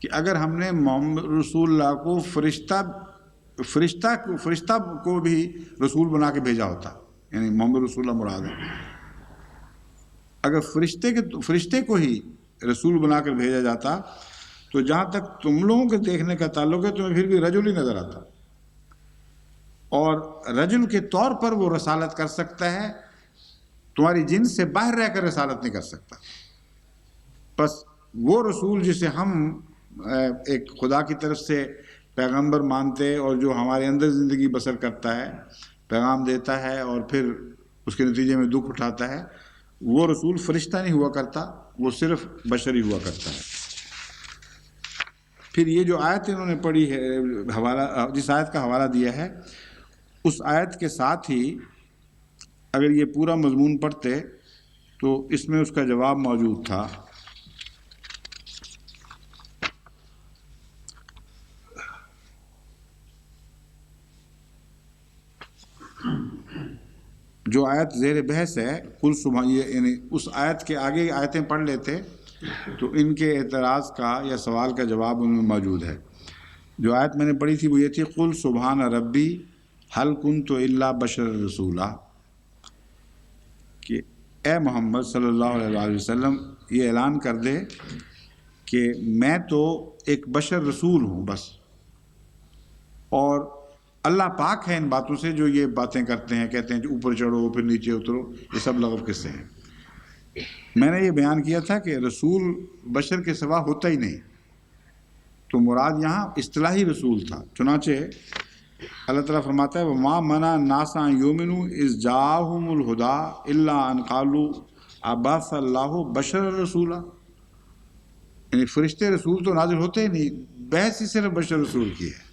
کہ اگر ہم نے محمد رسول اللہ کو فرشتہ کو بھی رسول بنا کے بھیجا ہوتا، یعنی محمد رسول اللہ مراد ہے، اگر فرشتے کو ہی رسول بنا کر بھیجا جاتا تو جہاں تک تم لوگوں کے دیکھنے کا تعلق ہے تمہیں پھر بھی رجل ہی نظر آتا، اور رجل کے طور پر وہ رسالت کر سکتا ہے، تمہاری جنس سے باہر رہ کر رسالت نہیں کر سکتا. بس وہ رسول جسے ہم ایک خدا کی طرف سے پیغمبر مانتے اور جو ہمارے اندر زندگی بسر کرتا ہے، پیغام دیتا ہے اور پھر اس کے نتیجے میں دکھ اٹھاتا ہے، وہ رسول فرشتہ نہیں ہوا کرتا، وہ صرف بشری ہوا کرتا ہے. پھر یہ جو آیت انہوں نے پڑھی ہے، جس آیت کا حوالہ دیا ہے، اس آیت کے ساتھ ہی اگر یہ پورا مضمون پڑھتے تو اس میں اس کا جواب موجود تھا. جو آیت زیر بحث ہے کل سبحان، یعنی اس آیت کے آگے آیتیں پڑھ لیتے تو ان کے اعتراض کا یا سوال کا جواب ان میں موجود ہے. جو آیت میں نے پڑھی تھی وہ یہ تھی قل سبحان ربی حل کنت الا بشر رسولا، کہ اے محمد صلی اللہ علیہ وسلم یہ اعلان کر دے کہ میں تو ایک بشر رسول ہوں بس، اور اللہ پاک ہے ان باتوں سے جو یہ باتیں کرتے ہیں، کہتے ہیں کہ اوپر چڑھو پھر نیچے اترو، یہ سب لغو قصے ہیں۔ میں نے یہ بیان کیا تھا کہ رسول بشر کے سوا ہوتا ہی نہیں، تو مراد یہاں اصطلاحی رسول تھا۔ چنانچہ اللہ تعالیٰ فرماتا ہے وَمَا مَنَعَ النَّاسَ أَن يُؤْمِنُوا إِذْ جَاءَهُمُ الْهُدَىٰ إِلَّا أَن قَالُوا أَبَعَثَ اللَّهُ بَشَرًا رَسُولًا، یعنی فرشتے رسول تو نازل ہوتے ہی نہیں، بحث ہی صرف بشر رسول کی ہے۔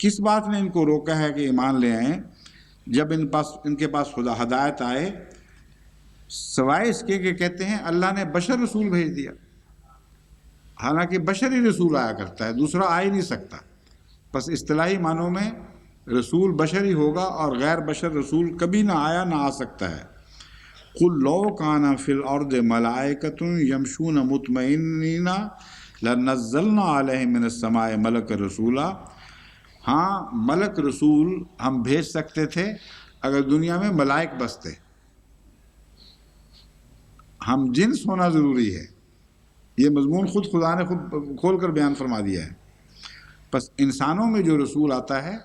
کس بات نے ان کو روکا ہے کہ ایمان لے آئیں؟ جب ان کے پاس خدا ہدایت آئے، سوائے اس کے کہ کہتے ہیں اللہ نے بشر رسول بھیج دیا، حالانکہ بشر ہی رسول آیا کرتا ہے، دوسرا آ ہی نہیں سکتا۔ بس اصطلاحی معنوں میں رسول بشر ہی ہوگا، اور غیر بشر رسول کبھی نہ آیا نہ آ سکتا ہے۔ قُلْ لَوْ كَانَ فِي الْأَرْضِ مَلَائِكَةٌ يَمْشُونَ مُطْمَئِنِّينَ لَنَزَّلْنَا عَلَيْهِم مِّنَ السَّمَاءِ مَلَكًا رَسُولًا، ہاں ملک رسول ہم بھیج سکتے تھے اگر دنیا میں ملائک بستے، ہم جنس ہونا ضروری ہے، یہ مضمون خود خدا نے خود کھول کر بیان فرما دیا ہے۔ بس انسانوں میں جو رسول آتا ہے،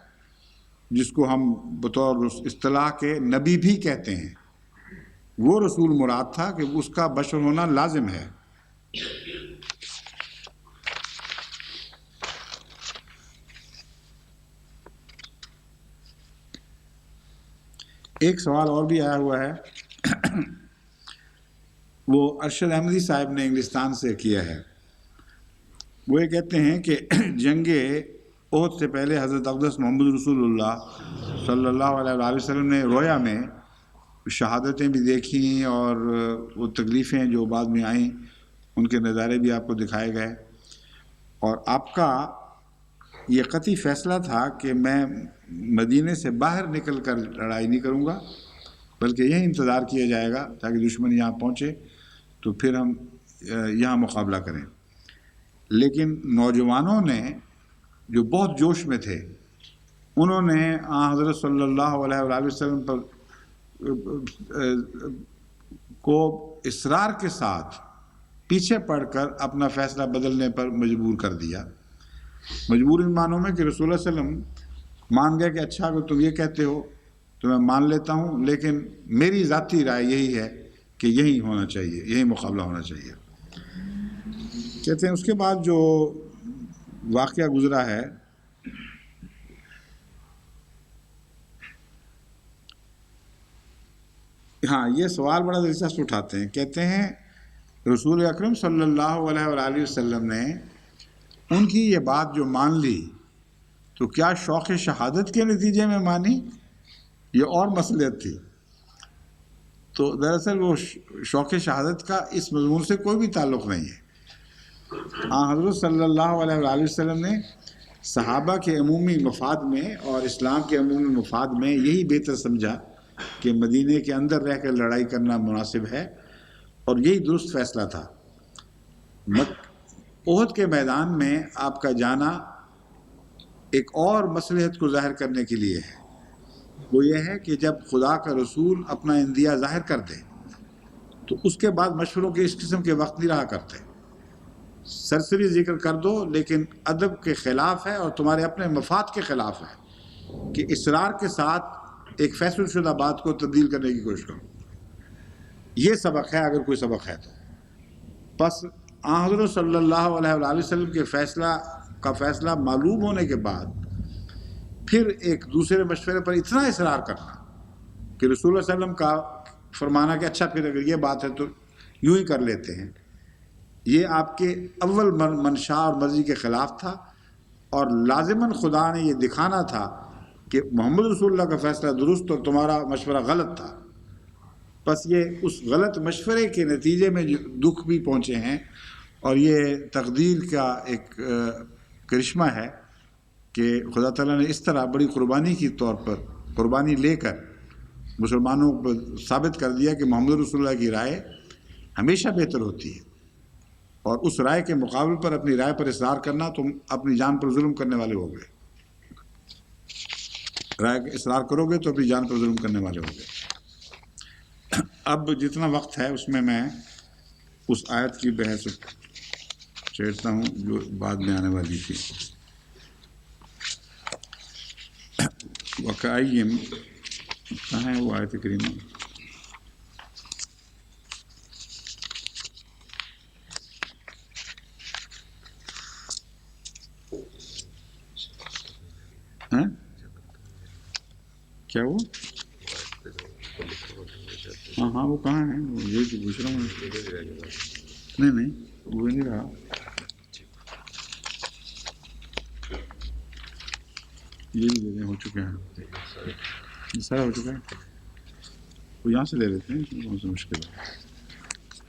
جس کو ہم بطور اصطلاح کے نبی بھی کہتے ہیں، وہ رسول مراد تھا کہ اس کا بشر ہونا لازم ہے۔ ایک سوال اور بھی آیا ہوا ہے، وہ ارشد احمدی صاحب نے انگلستان سے کیا ہے۔ وہ یہ کہتے ہیں کہ جنگ احد سے پہلے حضرت اقدس محمد رسول اللہ صلی اللہ علیہ وآلہ وسلم نے رویا میں شہادتیں بھی دیکھیں، اور وہ تکلیفیں جو بعد میں آئیں ان کے نظارے بھی آپ کو دکھائے گئے، اور آپ کا یہ قطعی فیصلہ تھا کہ میں مدینے سے باہر نکل کر لڑائی نہیں کروں گا، بلکہ یہی انتظار کیا جائے گا تاکہ دشمن یہاں پہنچے تو پھر ہم یہاں مقابلہ کریں۔ لیکن نوجوانوں نے جو بہت جوش میں تھے، انہوں نے حضرت صلی اللہ علیہ وآلہ وسلم پر کو اصرار کے ساتھ پیچھے پڑ کر اپنا فیصلہ بدلنے پر مجبور کر دیا۔ مجبور ان معنوں میں کہ رسول اللہ علیہ وسلم مان گئے کہ اچھا اگر تم یہ کہتے ہو تو میں مان لیتا ہوں، لیکن میری ذاتی رائے یہی ہے کہ یہی ہونا چاہیے، یہی مقابلہ ہونا چاہیے۔ کہتے ہیں اس کے بعد جو واقعہ گزرا ہے، ہاں یہ سوال بڑا دلچسپ اٹھاتے ہیں۔ کہتے ہیں رسول اکرم صلی اللہ علیہ وآلہ وسلم نے ان کی یہ بات جو مان لی تو کیا شوق شہادت کے نتیجے میں مانی یا اور مصلحت تھی؟ تو دراصل وہ شوق شہادت کا اس مضمون سے کوئی بھی تعلق نہیں ہے۔ حضرت صلی اللہ علیہ وآلہ وسلم نے صحابہ کے عمومی مفاد میں اور اسلام کے عمومی مفاد میں یہی بہتر سمجھا کہ مدینے کے اندر رہ کر لڑائی کرنا مناسب ہے، اور یہی درست فیصلہ تھا۔ احد کے میدان میں آپ کا جانا ایک اور مصلحت کو ظاہر کرنے کے لیے ہے، وہ یہ ہے کہ جب خدا کا رسول اپنا اندیا ظاہر کر دے تو اس کے بعد مشوروں کے اس قسم کے وقت نہیں رہا کرتے۔ سرسری ذکر کر دو لیکن ادب کے خلاف ہے اور تمہارے اپنے مفاد کے خلاف ہے کہ اصرار کے ساتھ ایک فیصل شدہ بات کو تبدیل کرنے کی کوشش کرو۔ یہ سبق ہے اگر کوئی سبق ہے تو۔ بس حضرت صلی اللہ علیہ وآلہ وسلم کے فیصلہ معلوم ہونے کے بعد پھر ایک دوسرے مشورے پر اتنا اصرار کرنا کہ رسول اللہ علیہ وسلم کا فرمانا کہ اچھا پھر اگر یہ بات ہے تو یوں ہی کر لیتے ہیں، یہ آپ کے اول منشا اور مرضی کے خلاف تھا، اور لازماً خدا نے یہ دکھانا تھا کہ محمد رسول اللہ کا فیصلہ درست اور تمہارا مشورہ غلط تھا۔ بس یہ اس غلط مشورے کے نتیجے میں جو دکھ بھی پہنچے ہیں، اور یہ تقدیر کا ایک کرشمہ ہے کہ خدا تعالیٰ نے اس طرح بڑی قربانی کی طور پر قربانی لے کر مسلمانوں کو ثابت کر دیا کہ محمد رسول اللہ کی رائے ہمیشہ بہتر ہوتی ہے، اور اس رائے کے مقابل پر اپنی رائے پر اصرار کرنا تم اپنی جان پر ظلم کرنے والے ہو گئے، رائے کا اصرار کرو گے تو اپنی جان پر ظلم کرنے والے ہو گئے۔ اب جتنا وقت ہے اس میں اس آیت کی بحث چھیڑتا ہوں جو بعد میں آنے والی تھی. وَكَأَيِّن، کہاں ہے وہ آیت کریمہ؟ ہاں کیا وہ؟ ہاں وہ کہاں ہے؟ یہی تو پوچھ رہا ہوں. نہیں وہ نہیں رہا. یہ بھی دے ہو چکے ہیں، یہ سارا ہو چکا ہے. وہ یہاں سے لے لیتے ہیں، اس میں کون سی مشکل ہے.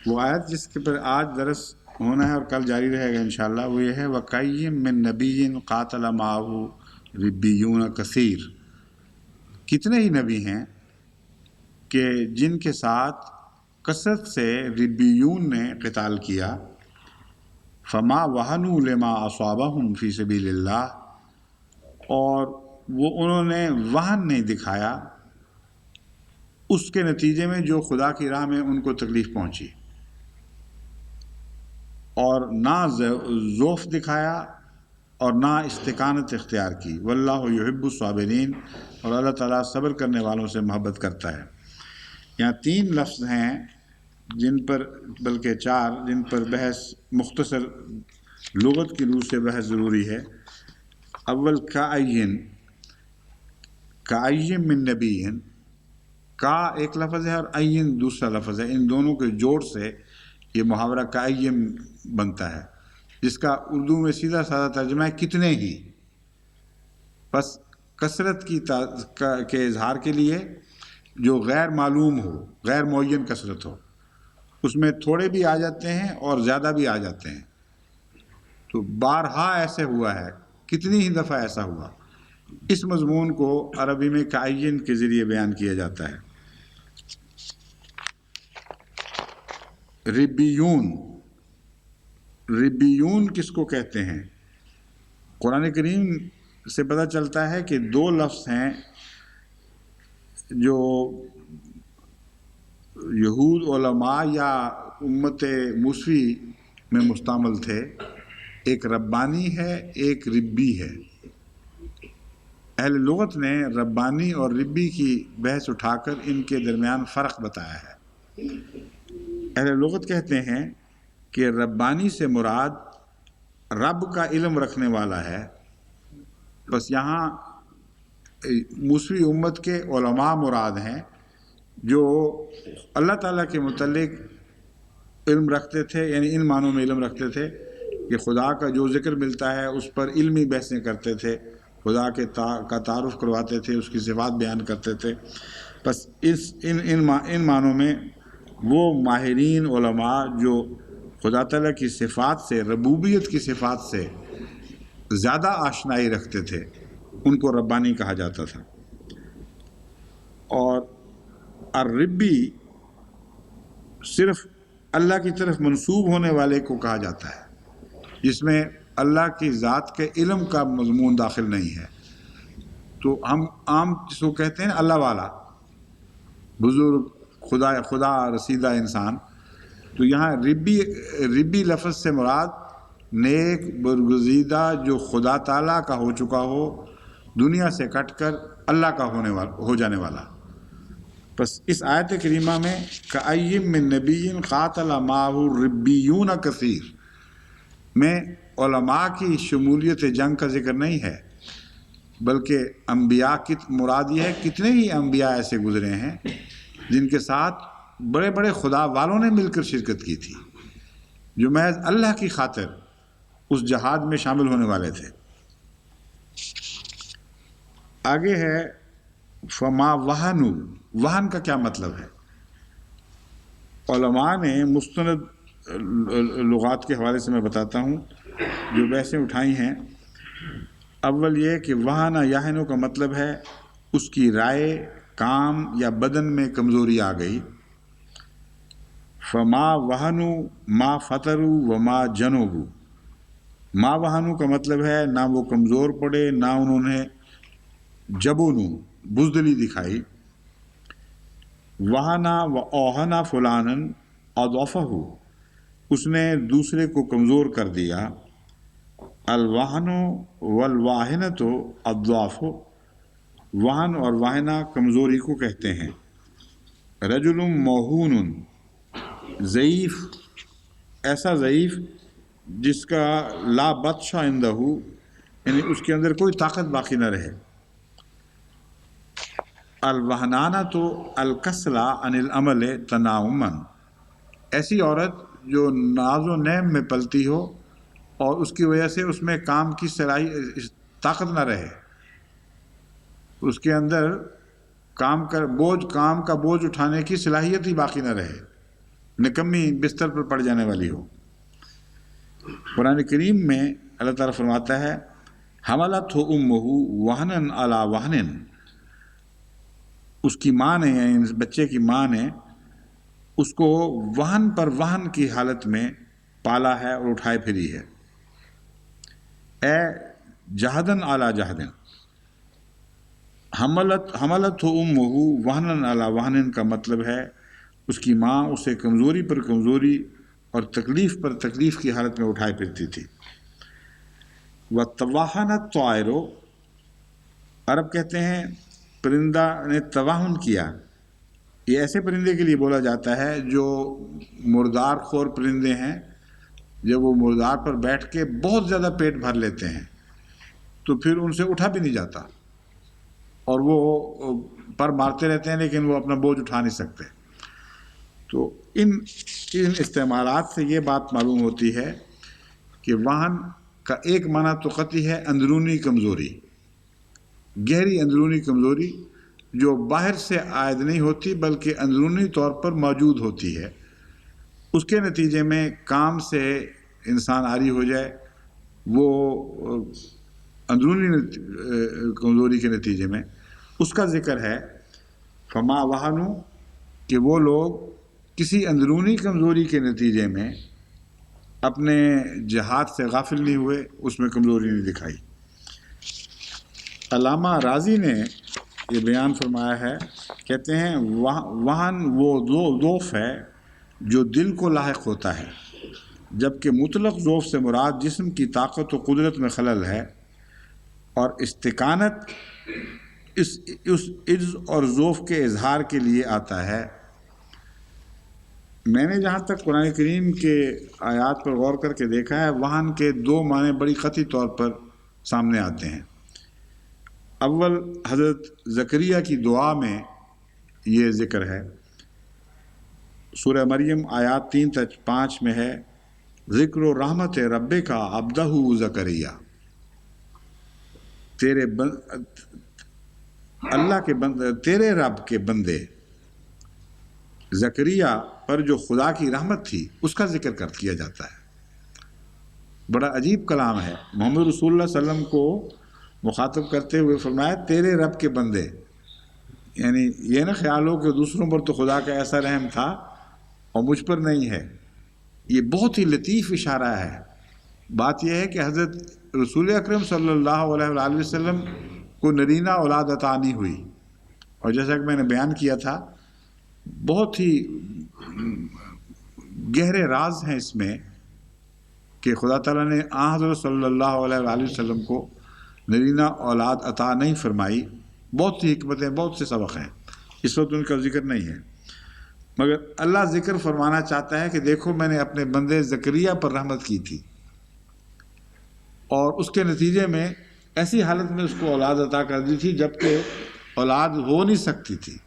وہ آیت جس کے پر آج درس ہونا ہے اور کل جاری رہے گا انشاءاللہ، وہ یہ ہے وَكَيِّن مِّن نَبِيٍّ قَاتَلَ مَعَهُ رِبِّيُّونَ كَثِيرٌ. کتنے ہی نبی ہیں کہ جن کے ساتھ کثرت سے ربیون نے قتال کیا. فما وہنوا لما اصابہم فی سبیل اللہ، اور وہ انہوں نے وہن نہیں دکھایا اس کے نتیجے میں جو خدا کی راہ میں ان کو تکلیف پہنچی، اور نہ ضعف دکھایا اور نہ استقامت اختیار کی. واللہ یحب الصابرین، اور اللہ تعالیٰ صبر کرنے والوں سے محبت کرتا ہے. یہاں 3 لفظ ہیں جن پر، بلکہ 4 جن پر بحث مختصر لغت کی روح سے بحث ضروری ہے. اول کa'ین من نبیٍ، کا ایک لفظ ہے اور عین دوسرا لفظ ہے. ان دونوں کے جوڑ سے یہ محاورہ کa'ین بنتا ہے، جس کا اردو میں سیدھا سادہ ترجمہ ہے کتنے ہی. بس کثرت کے اظہار کے لیے جو غیر معلوم ہو، غیر معین کثرت ہو، اس میں تھوڑے بھی آ جاتے ہیں اور زیادہ بھی آ جاتے ہیں. تو بارہا ایسے ہوا ہے، کتنی ہی دفعہ ایسا ہوا. اس مضمون کو عربی میں کa'ین کے ذریعے بیان کیا جاتا ہے. ربیون کس کو کہتے ہیں؟ قرآن کریم سے پتہ چلتا ہے کہ 2 لفظ ہیں جو یہود علماء یا امت موسوی میں مستعمل تھے. ایک ربانی ہے، ایک ربی ہے. اہل لغت نے ربانی اور ربی کی بحث اٹھا کر ان کے درمیان فرق بتایا ہے. اہل لغت کہتے ہیں کہ ربانی سے مراد رب کا علم رکھنے والا ہے. بس یہاں موسوی امت کے علماء مراد ہیں جو اللہ تعالیٰ کے متعلق علم رکھتے تھے، یعنی ان معنوں میں علم رکھتے تھے کہ خدا کا جو ذکر ملتا ہے اس پر علمی بحثیں کرتے تھے، خدا کا تعارف کرواتے تھے، اس کی صفات بیان کرتے تھے. بس ان معنوں میں وہ ماہرین علماء جو خدا تعالیٰ کی صفات سے، ربوبیت کی صفات سے زیادہ آشنائی رکھتے تھے، ان کو ربانی کہا جاتا تھا. اور الربی صرف اللہ کی طرف منسوب ہونے والے کو کہا جاتا ہے، جس میں اللہ کی ذات کے علم کا مضمون داخل نہیں ہے. تو ہم عام جس کو کہتے ہیں اللہ والا، بزرگ، خدا رسیدہ انسان. تو یہاں ربی لفظ سے مراد نیک برگزیدہ جو خدا تعالیٰ کا ہو چکا ہو، دنیا سے کٹ کر اللہ کا ہو جانے والا. بس اس آیت کریمہ میں کa'ین من نبی قاتل معہ ربیون کثیر میں علماء کی شمولیت جنگ کا ذکر نہیں ہے، بلکہ انبیاء کی مراد یہ ہے کتنے ہی انبیاء ایسے گزرے ہیں جن کے ساتھ بڑے بڑے خدا والوں نے مل کر شرکت کی تھی، جو محض اللہ کی خاطر اس جہاد میں شامل ہونے والے تھے. آگے ہے فما وہنوا. وہن کا کیا مطلب ہے؟ علماء نے مستند لغات کے حوالے سے میں بتاتا ہوں جو بحثیں اٹھائی ہیں. اول یہ کہ وہن یہنو کا مطلب ہے اس کی رائے، کام یا بدن میں کمزوری آ گئی. فما وہنوا ما فتروا وما جنبوا. ما وہنوا کا مطلب ہے نہ وہ کمزور پڑے، نہ انہوں نے جبنو بزدلی دکھائی. وہنا و اوہنا فلانن اضعفہ. اس نے دوسرے کو کمزور کر دیا. الوہن والواہنۃ الضعف، وہن اور واہنہ کمزوری کو کہتے ہیں. رجل موہون، ضعیف، ایسا ضعیف جس کا لا بطش عندہ، یعنی اس کے اندر کوئی طاقت باقی نہ رہے. الوہنانۃ الکسل عن العمل تناؤما، ایسی عورت جو ناز و نعم میں پلتی ہو اور اس کی وجہ سے اس میں کام کی طاقت نہ رہے، اس کے اندر کام کا بوجھ اٹھانے کی صلاحیت ہی باقی نہ رہے، نکمی بستر پر پڑ جانے والی ہو. قرآن کریم میں اللہ تعالیٰ فرماتا ہے حملتہ امہ وہنن علی وہن، اس کی ماں نے، یعنی اس بچے کی ماں نے اس کو وہن پر وہن کی حالت میں پالا ہے اور اٹھائے پھری ہے. اے جہدن علی جہدن، حملتہ امہ وہنن علی وہن کا مطلب ہے اس کی ماں اسے کمزوری پر کمزوری اور تکلیف پر تکلیف کی حالت میں اٹھائے پھرتی تھی. وَتَوَّهَنَ الطَّائِرُ، عرب کہتے ہیں پرندہ نے توہن کیا. یہ ایسے پرندے کے لیے بولا جاتا ہے جو مردار خور پرندے ہیں، جب وہ مردار پر بیٹھ کے بہت زیادہ پیٹ بھر لیتے ہیں تو پھر ان سے اٹھا بھی نہیں جاتا اور وہ پر مارتے رہتے ہیں لیکن وہ اپنا بوجھ اٹھا نہیں سکتے. تو ان استعمالات سے یہ بات معلوم ہوتی ہے کہ وہن کا ایک معنی تو قطعی ہے اندرونی کمزوری، گہری اندرونی کمزوری جو باہر سے عائد نہیں ہوتی بلکہ اندرونی طور پر موجود ہوتی ہے. اس کے نتیجے میں کام سے انسان عاری ہو جائے، وہ اندرونی کمزوری کے نتیجے میں اس کا ذکر ہے. فما وہنو، کہ وہ لوگ کسی اندرونی کمزوری کے نتیجے میں اپنے جہاد سے غافل نہیں ہوئے، اس میں کمزوری نہیں دکھائی. علامہ راضی نے یہ بیان فرمایا ہے، کہتے ہیں وہن وہ ضعف ہے جو دل کو لاحق ہوتا ہے، جبکہ مطلق ضعف سے مراد جسم کی طاقت و قدرت میں خلل ہے، اور استقانت اس عجز اور ضعف کے اظہار کے لیے آتا ہے. میں نے جہاں تک قرآن کریم کے آیات پر غور کر کے دیکھا ہے، وہن کے دو معنی بڑی قطعی طور پر سامنے آتے ہیں. اول حضرت زکریا کی دعا میں یہ ذکر ہے، سورہ مریم آیات 3-5 میں ہے ذکر و رحمت رب کا عبدہ زکریا، تیرے رب کے بندے زکریا پر جو خدا کی رحمت تھی اس کا ذکر کیا جاتا ہے. بڑا عجیب کلام ہے. محمد رسول اللہ صلی اللہ علیہ وسلم کو مخاطب کرتے ہوئے فرمایا تیرے رب کے بندے، یعنی یہ نہ خیال ہو کہ دوسروں پر تو خدا کا ایسا رحم تھا اور مجھ پر نہیں ہے. یہ بہت ہی لطیف اشارہ ہے. بات یہ ہے کہ حضرت رسول اکرم صلی اللہ علیہ وآلہ وسلم کو نرینہ اولاد عطا نہیں ہوئی، اور جیسا کہ میں نے بیان کیا تھا بہت ہی گہرے راز ہیں اس میں کہ خدا تعالیٰ نے حضرت صلی اللہ علیہ وآلہ وسلم کو نرینہ اولاد عطا نہیں فرمائی. بہت سی حکمتیں، بہت سے سبق ہیں، اس وقت ان کا ذکر نہیں ہے، مگر اللہ ذکر فرمانا چاہتا ہے کہ دیکھو میں نے اپنے بندے زکریا پر رحمت کی تھی اور اس کے نتیجے میں ایسی حالت میں اس کو اولاد عطا کر دی تھی جبکہ اولاد ہو نہیں سکتی تھی.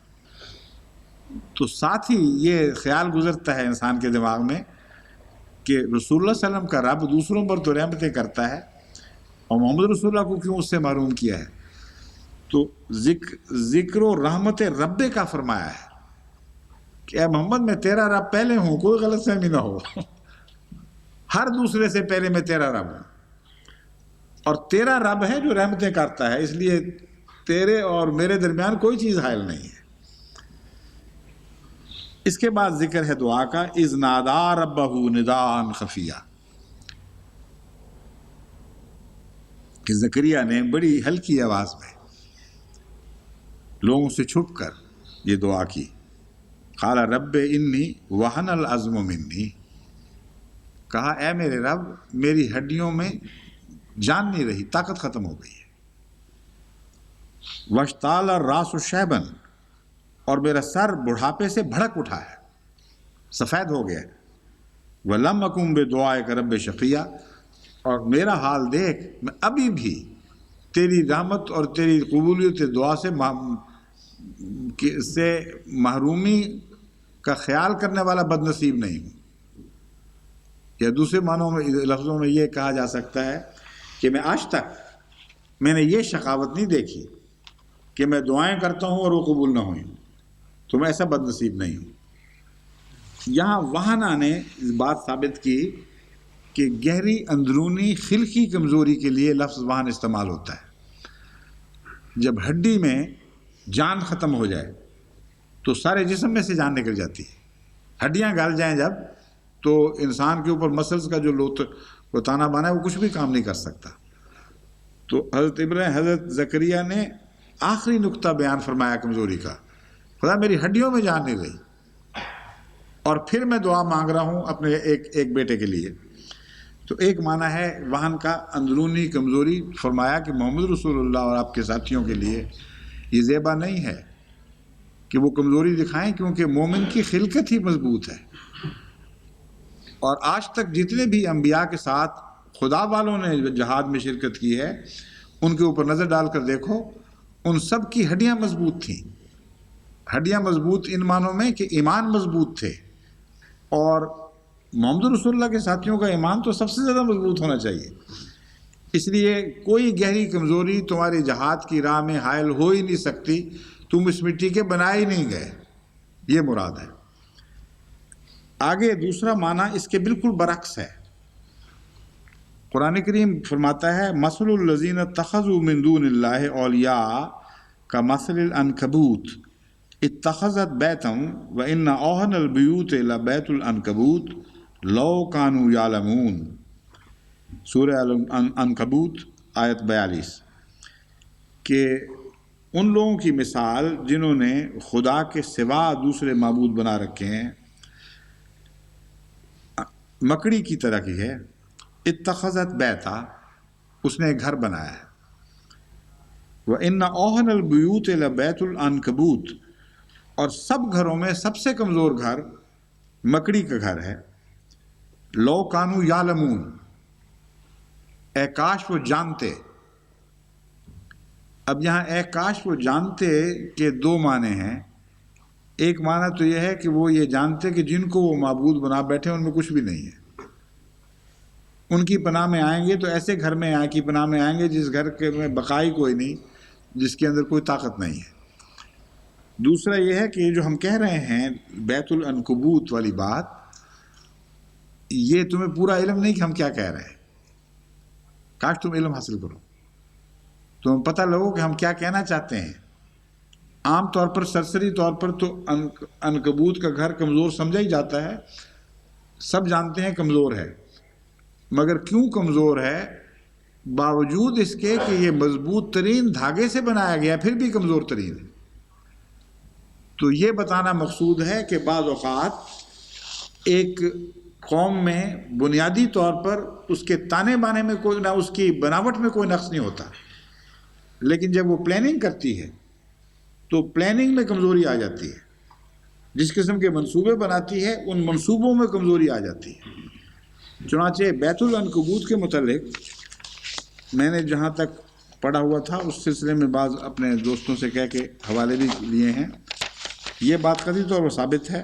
تو ساتھ ہی یہ خیال گزرتا ہے انسان کے دماغ میں کہ رسول اللہ صلی اللہ علیہ وسلم کا رب دوسروں پر تو رحمتیں کرتا ہے اور محمد رسول اللہ کو کیوں اس سے محروم کیا ہے. تو ذکر و رحمت رب کا فرمایا ہے کہ اے محمد میں تیرا رب پہلے ہوں، کوئی غلط فہمی نہ ہو، ہر دوسرے سے پہلے میں تیرا رب ہوں، اور تیرا رب ہے جو رحمتیں کرتا ہے، اس لیے تیرے اور میرے درمیان کوئی چیز حائل نہیں ہے. اس کے بعد ذکر ہے دعا کا، اذ نادا ربہ نداء خفیہ، کہ زکریا نے بڑی ہلکی آواز میں لوگوں سے چھپ کر یہ دعا کی. قال رب انی وہن العظم منی، کہا اے میرے رب میری ہڈیوں میں جان نہیں رہی، طاقت ختم ہو گئی ہے. واشتعل الراس شیبا، اور میرا سر بڑھاپے سے بھڑک اٹھا ہے، سفید ہو گیا ہے. وَلَمْ أَكُنْ بِدُعَائِكَ رَبِّ شَقِيًّا، اور میرا حال دیکھ میں ابھی بھی تیری رحمت اور تیری قبولیت دعا سے محرومی کا خیال کرنے والا بد نصیب نہیں ہوں. یا دوسرے معنوں میں لفظوں میں یہ کہا جا سکتا ہے کہ میں آج تک میں نے یہ شقاوت نہیں دیکھی کہ میں دعائیں کرتا ہوں اور وہ قبول نہ ہوئیں، تو میں ایسا بد نصیب نہیں ہوں. یہاں وہنا نے اس بات ثابت کی کہ گہری اندرونی خلقی کمزوری کے لیے لفظ وہن استعمال ہوتا ہے. جب ہڈی میں جان ختم ہو جائے تو سارے جسم میں سے جان نکل جاتی ہے. ہڈیاں گل جائیں جب تو انسان کے اوپر مسلز کا جو لوتانا بانا ہے وہ کچھ بھی کام نہیں کر سکتا. تو حضرت زکریا نے آخری نقطہ بیان فرمایا کمزوری کا، خدا میری ہڈیوں میں جان نہیں رہی، اور پھر میں دعا مانگ رہا ہوں اپنے ایک بیٹے کے لیے. تو ایک معنی ہے وہن کا اندرونی کمزوری. فرمایا کہ محمد رسول اللہ اور آپ کے ساتھیوں کے لیے یہ زیبا نہیں ہے کہ وہ کمزوری دکھائیں، کیونکہ مومن کی خلقت ہی مضبوط ہے. اور آج تک جتنے بھی انبیاء کے ساتھ خدا والوں نے جہاد میں شرکت کی ہے ان کے اوپر نظر ڈال کر دیکھو، ان سب کی ہڈیاں مضبوط تھیں. ہڈیاں مضبوط ان معنوں میں کہ ایمان مضبوط تھے، اور محمد رسول اللہ کے ساتھیوں کا ایمان تو سب سے زیادہ مضبوط ہونا چاہیے. اس لیے کوئی گہری کمزوری تمہاری جہاد کی راہ میں حائل ہو ہی نہیں سکتی، تم اس مٹی کے بنائے ہی نہیں گئے، یہ مراد ہے. آگے دوسرا معنی اس کے بالکل برعکس ہے. قرآن کریم فرماتا ہے مثل الذین اتخذوا من دون اللہ اولیاء کمثل العنکبوت اتخذت بیتا وان اوہن البیوت لبیت العنکبوت لو کانوا یعلمون. سورہ العنکبوت آیت 42. کہ ان لوگوں کی مثال جنہوں نے خدا کے سوا دوسرے معبود بنا رکھے ہیں مکڑی کی طرح کی ہے. اتخذت بیتا، اس نے گھر بنایا ہے. وَإِنَّ أَوْهَنَ الْبُيُوتِ لَبَيْتُ الْعَنْكَبُوتِ، اور سب گھروں میں سب سے کمزور گھر مکڑی کا گھر ہے. لو کانوا یعلمون، اے کاش وہ جانتے. اب یہاں اے کاش وہ جانتے کے دو معنی ہیں. ایک معنی تو یہ ہے کہ وہ یہ جانتے کہ جن کو وہ معبود بنا بیٹھے ان میں کچھ بھی نہیں ہے، ان کی پناہ میں آئیں گے تو ایسے گھر میں کی پناہ میں آئیں گے جس گھر کے میں بقائی کوئی نہیں، جس کے اندر کوئی طاقت نہیں ہے. دوسرا یہ ہے کہ جو ہم کہہ رہے ہیں بیت العنکبوت والی بات، یہ تمہیں پورا علم نہیں کہ ہم کیا کہہ رہے ہیں. کاش تم علم حاصل کرو، تمہیں پتہ لگو کہ ہم کیا کہنا چاہتے ہیں. عام طور پر سرسری طور پر تو عنکبوت کا گھر کمزور سمجھا ہی جاتا ہے، سب جانتے ہیں کمزور ہے، مگر کیوں کمزور ہے؟ باوجود اس کے کہ یہ مضبوط ترین دھاگے سے بنایا گیا پھر بھی کمزور ترین ہے. تو یہ بتانا مقصود ہے کہ بعض اوقات ایک قوم میں بنیادی طور پر اس کے تانے بانے میں کوئی نہ، اس کی بناوٹ میں کوئی نقص نہیں ہوتا، لیکن جب وہ پلاننگ کرتی ہے تو پلاننگ میں کمزوری آ جاتی ہے. جس قسم کے منصوبے بناتی ہے ان منصوبوں میں کمزوری آ جاتی ہے. چنانچہ بیت العنکبوت کے متعلق میں نے جہاں تک پڑھا ہوا تھا اس سلسلے میں بعض اپنے دوستوں سے کہہ کے حوالے بھی لیے ہیں. یہ بات قطعی طور پر ثابت ہے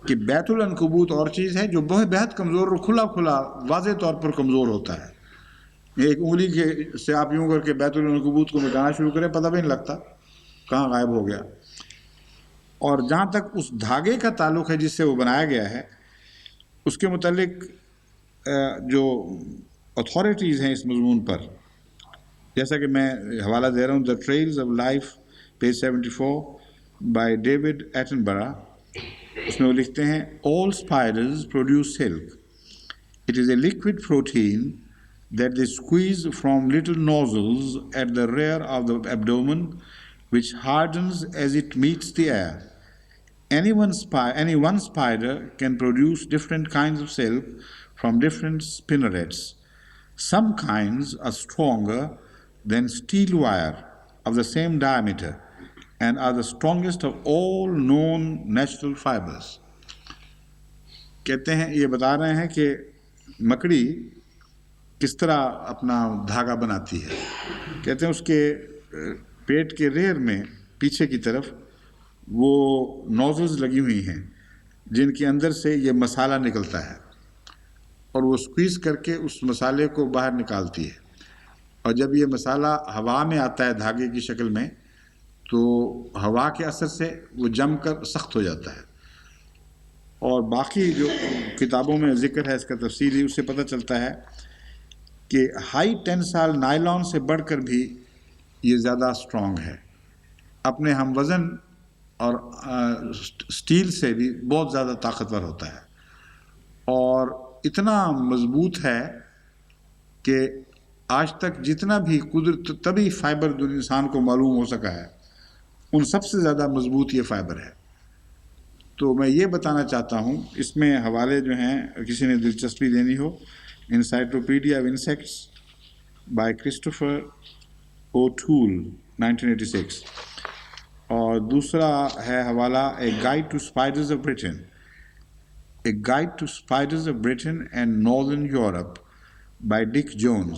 کہ بیت العنکبوت اور چیز ہے جو بہت بہت کمزور اور کھلا کھلا واضح طور پر کمزور ہوتا ہے. ایک انگلی کے سے آپ یوں کر کے بیت العنکبوت کو مٹانا شروع کریں پتہ بھی نہیں لگتا کہاں غائب ہو گیا. اور جہاں تک اس دھاگے کا تعلق ہے جس سے وہ بنایا گیا ہے، اس کے متعلق جو اتھارٹیز ہیں اس مضمون پر، جیسا کہ میں حوالہ دے رہا ہوں the trails of life page 74 by David Attenborough. اس میں وہ لکھتے ہیں all spiders produce silk. It is a liquid protein that they squeeze from little nozzles at the rear of the abdomen which hardens as it meets the air. any one spider can produce different kinds of silk from different spinnerets. Some kinds are stronger than steel wire of the same diameter and are the strongest of all known natural fibers. کہتے ہیں، یہ بتا رہے ہیں کہ مکڑی کس طرح اپنا دھاگا بناتی ہے. کہتے ہیں اس کے پیٹ کے ریڑھ میں پیچھے کی طرف وہ نوزلز لگی ہوئی ہیں جن کے اندر سے یہ مسالہ نکلتا ہے اور وہ سکویز کر کے اس مسالے کو باہر نکالتی ہے، اور جب یہ مسالہ ہوا میں آتا ہے دھاگے کی شکل میں تو ہوا کے اثر سے وہ جم کر سخت ہو جاتا ہے. اور باقی جو کتابوں میں ذکر ہے اس کا تفصیلی، اس سے پتہ چلتا ہے کہ ہائی ٹینسائل نائلون سے بڑھ کر بھی یہ زیادہ اسٹرانگ ہے، اپنے ہم وزن اور اسٹیل سے بھی بہت زیادہ طاقتور ہوتا ہے، اور اتنا مضبوط ہے کہ آج تک جتنا بھی قدرت طبی فائبر جو انسان کو معلوم ہو سکا ہے ان سب سے زیادہ مضبوط یہ فائبر ہے. تو میں یہ بتانا چاہتا ہوں، اس میں حوالے جو ہیں کسی نے دلچسپی لینی ہو، encyclopedia of insects by Christopher O'Toole 1986، اور دوسرا ہے حوالہ a guide to spiders of Britain, a guide to spiders of Britain and northern Europe by Dick Jones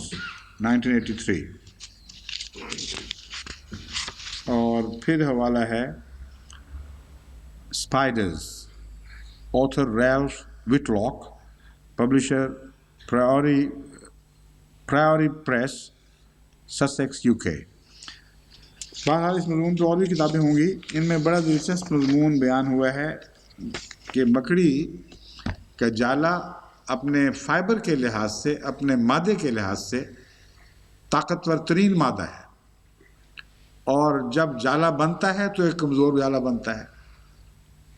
1983، اور پھر حوالہ ہے spiders, author Ralph Whitlock, publisher Priory Press, Sussex U K. بہرحال اس مضمون پہ اور بھی کتابیں ہوں گی. ان میں بڑا دلچسپ مضمون بیان ہوا ہے کہ مکڑی کا جالا اپنے فائبر کے لحاظ سے، اپنے مادے کے لحاظ سے طاقتور ترین مادہ ہے، اور جب جالا بنتا ہے تو ایک کمزور جالا بنتا ہے،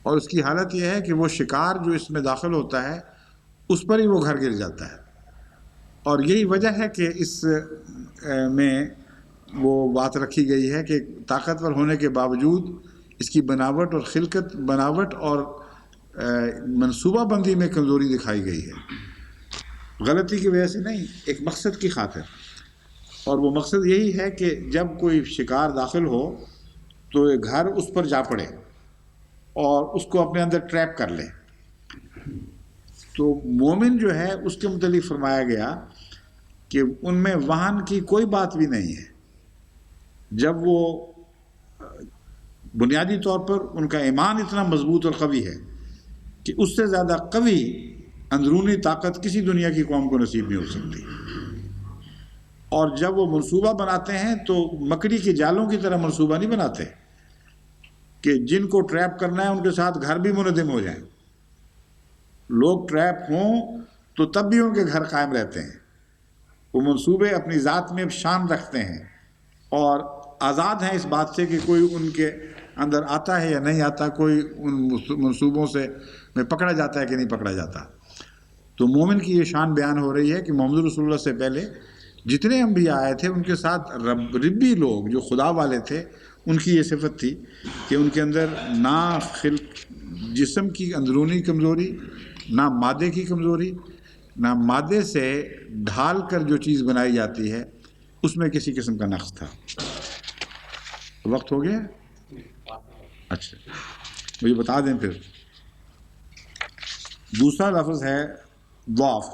اور اس کی حالت یہ ہے کہ وہ شکار جو اس میں داخل ہوتا ہے اس پر ہی وہ گھر گر جاتا ہے. اور یہی وجہ ہے کہ اس میں وہ بات رکھی گئی ہے کہ طاقتور ہونے کے باوجود اس کی بناوٹ اور خلقت، بناوٹ اور منصوبہ بندی میں کمزوری دکھائی گئی ہے. غلطی کی وجہ سے نہیں، ایک مقصد کی خاطر، اور وہ مقصد یہی ہے کہ جب کوئی شکار داخل ہو تو یہ گھر اس پر جا پڑے اور اس کو اپنے اندر ٹریپ کر لے. تو مومن جو ہے اس کے متعلق فرمایا گیا کہ ان میں وہن کی کوئی بات بھی نہیں ہے. جب وہ بنیادی طور پر ان کا ایمان اتنا مضبوط اور قوی ہے کہ اس سے زیادہ قوی اندرونی طاقت کسی دنیا کی قوم کو نصیب نہیں ہو سکتی. اور جب وہ منصوبہ بناتے ہیں تو مکڑی کے جالوں کی طرح منصوبہ نہیں بناتے کہ جن کو ٹریپ کرنا ہے ان کے ساتھ گھر بھی منہدم ہو جائیں. لوگ ٹریپ ہوں تو تب بھی ان کے گھر قائم رہتے ہیں. وہ منصوبے اپنی ذات میں شان رکھتے ہیں اور آزاد ہیں اس بات سے کہ کوئی ان کے اندر آتا ہے یا نہیں آتا، کوئی ان منصوبوں سے میں پکڑا جاتا ہے کہ نہیں پکڑا جاتا. تو مومن کی یہ شان بیان ہو رہی ہے کہ محمد رسول اللہ سے پہلے جتنے انبیاء آئے تھے ان کے ساتھ ربی لوگ جو خدا والے تھے ان کی یہ صفت تھی کہ ان کے اندر نہ جسم کی اندرونی کمزوری، نہ مادے کی کمزوری، نہ مادے سے ڈھال کر جو چیز بنائی جاتی ہے اس میں کسی قسم کا نقص تھا. وقت ہو گیا؟ اچھا مجھے بتا دیں پھر. دوسرا لفظ ہے ضعف.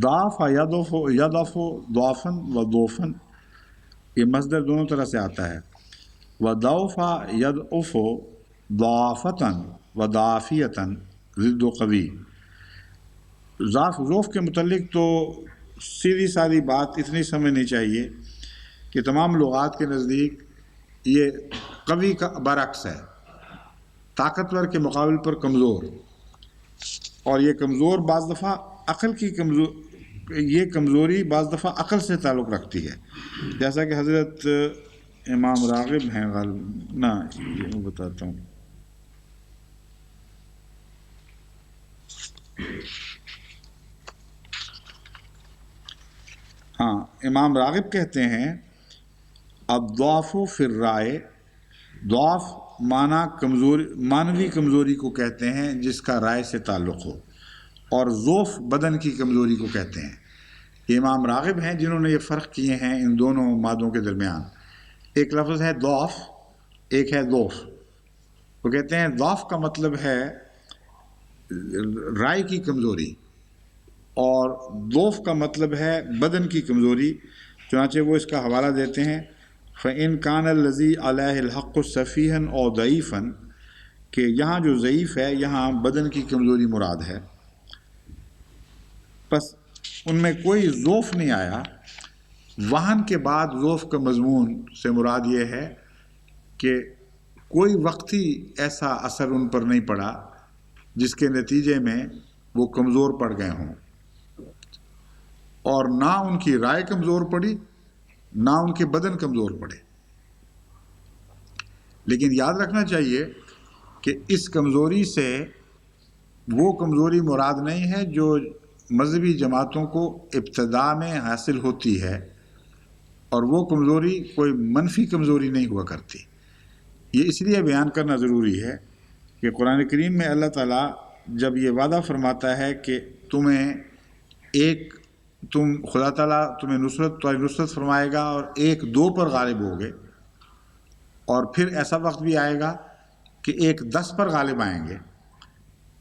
ضعف یضعف ضعفاً و ضعفاً، یہ مصدر دونوں طرح سے آتا ہے. وضعف یضعف ضعافةً و ضعافیةً ضد و قوی. ضعف کے متعلق تو سیدھی سادی بات اتنی سمجھنی چاہیے کہ تمام لغات کے نزدیک یہ قوی کا برعکس ہے، طاقتور کے مقابل پر کمزور. اور یہ کمزور بعض دفعہ عقل کی یہ کمزوری بعض دفعہ عقل سے تعلق رکھتی ہے، جیسا کہ حضرت امام راغب ہیں غالب نہ یہ میں بتاتا ہوں. ہاں، امام راغب کہتے ہیں الضعف فی الرائے ضعف معنی کمزوری، مانوی کمزوری کو کہتے ہیں جس کا رائے سے تعلق ہو، اور ضعف بدن کی کمزوری کو کہتے ہیں۔ یہ امام راغب ہیں جنہوں نے یہ فرق کیے ہیں ان دونوں مادوں کے درمیان۔ ایک لفظ ہے ضعف، ایک ہے ضعف۔ وہ کہتے ہیں ضعف کا مطلب ہے رائے کی کمزوری، اور ضعف کا مطلب ہے بدن کی کمزوری۔ چنانچہ وہ اس کا حوالہ دیتے ہیں فَإِن كَانَ الَّذِي عَلَيْهِ الْحَقُّ صَفِيحًا أَوْ ضَعِيفًا، کہ یہاں جو ضعیف ہے یہاں بدن کی کمزوری مراد ہے۔ بس ان میں کوئی ضعف نہیں آیا۔ وہن کے بعد ضعف کا مضمون سے مراد یہ ہے کہ کوئی وقتی ایسا اثر ان پر نہیں پڑا جس کے نتیجے میں وہ کمزور پڑ گئے ہوں، اور نہ ان کی رائے کمزور پڑی، نہ ان کے بدن کمزور پڑے۔ لیکن یاد رکھنا چاہیے کہ اس کمزوری سے وہ کمزوری مراد نہیں ہے جو مذہبی جماعتوں کو ابتداء میں حاصل ہوتی ہے، اور وہ کمزوری کوئی منفی کمزوری نہیں ہوا کرتی۔ یہ اس لیے بیان کرنا ضروری ہے کہ قرآن کریم میں اللہ تعالیٰ جب یہ وعدہ فرماتا ہے کہ خدا تعالیٰ تمہیں نصرت فرمائے گا اور 1-2 پر غالب ہوگے، اور پھر ایسا وقت بھی آئے گا کہ 1-10 پر غالب آئیں گے،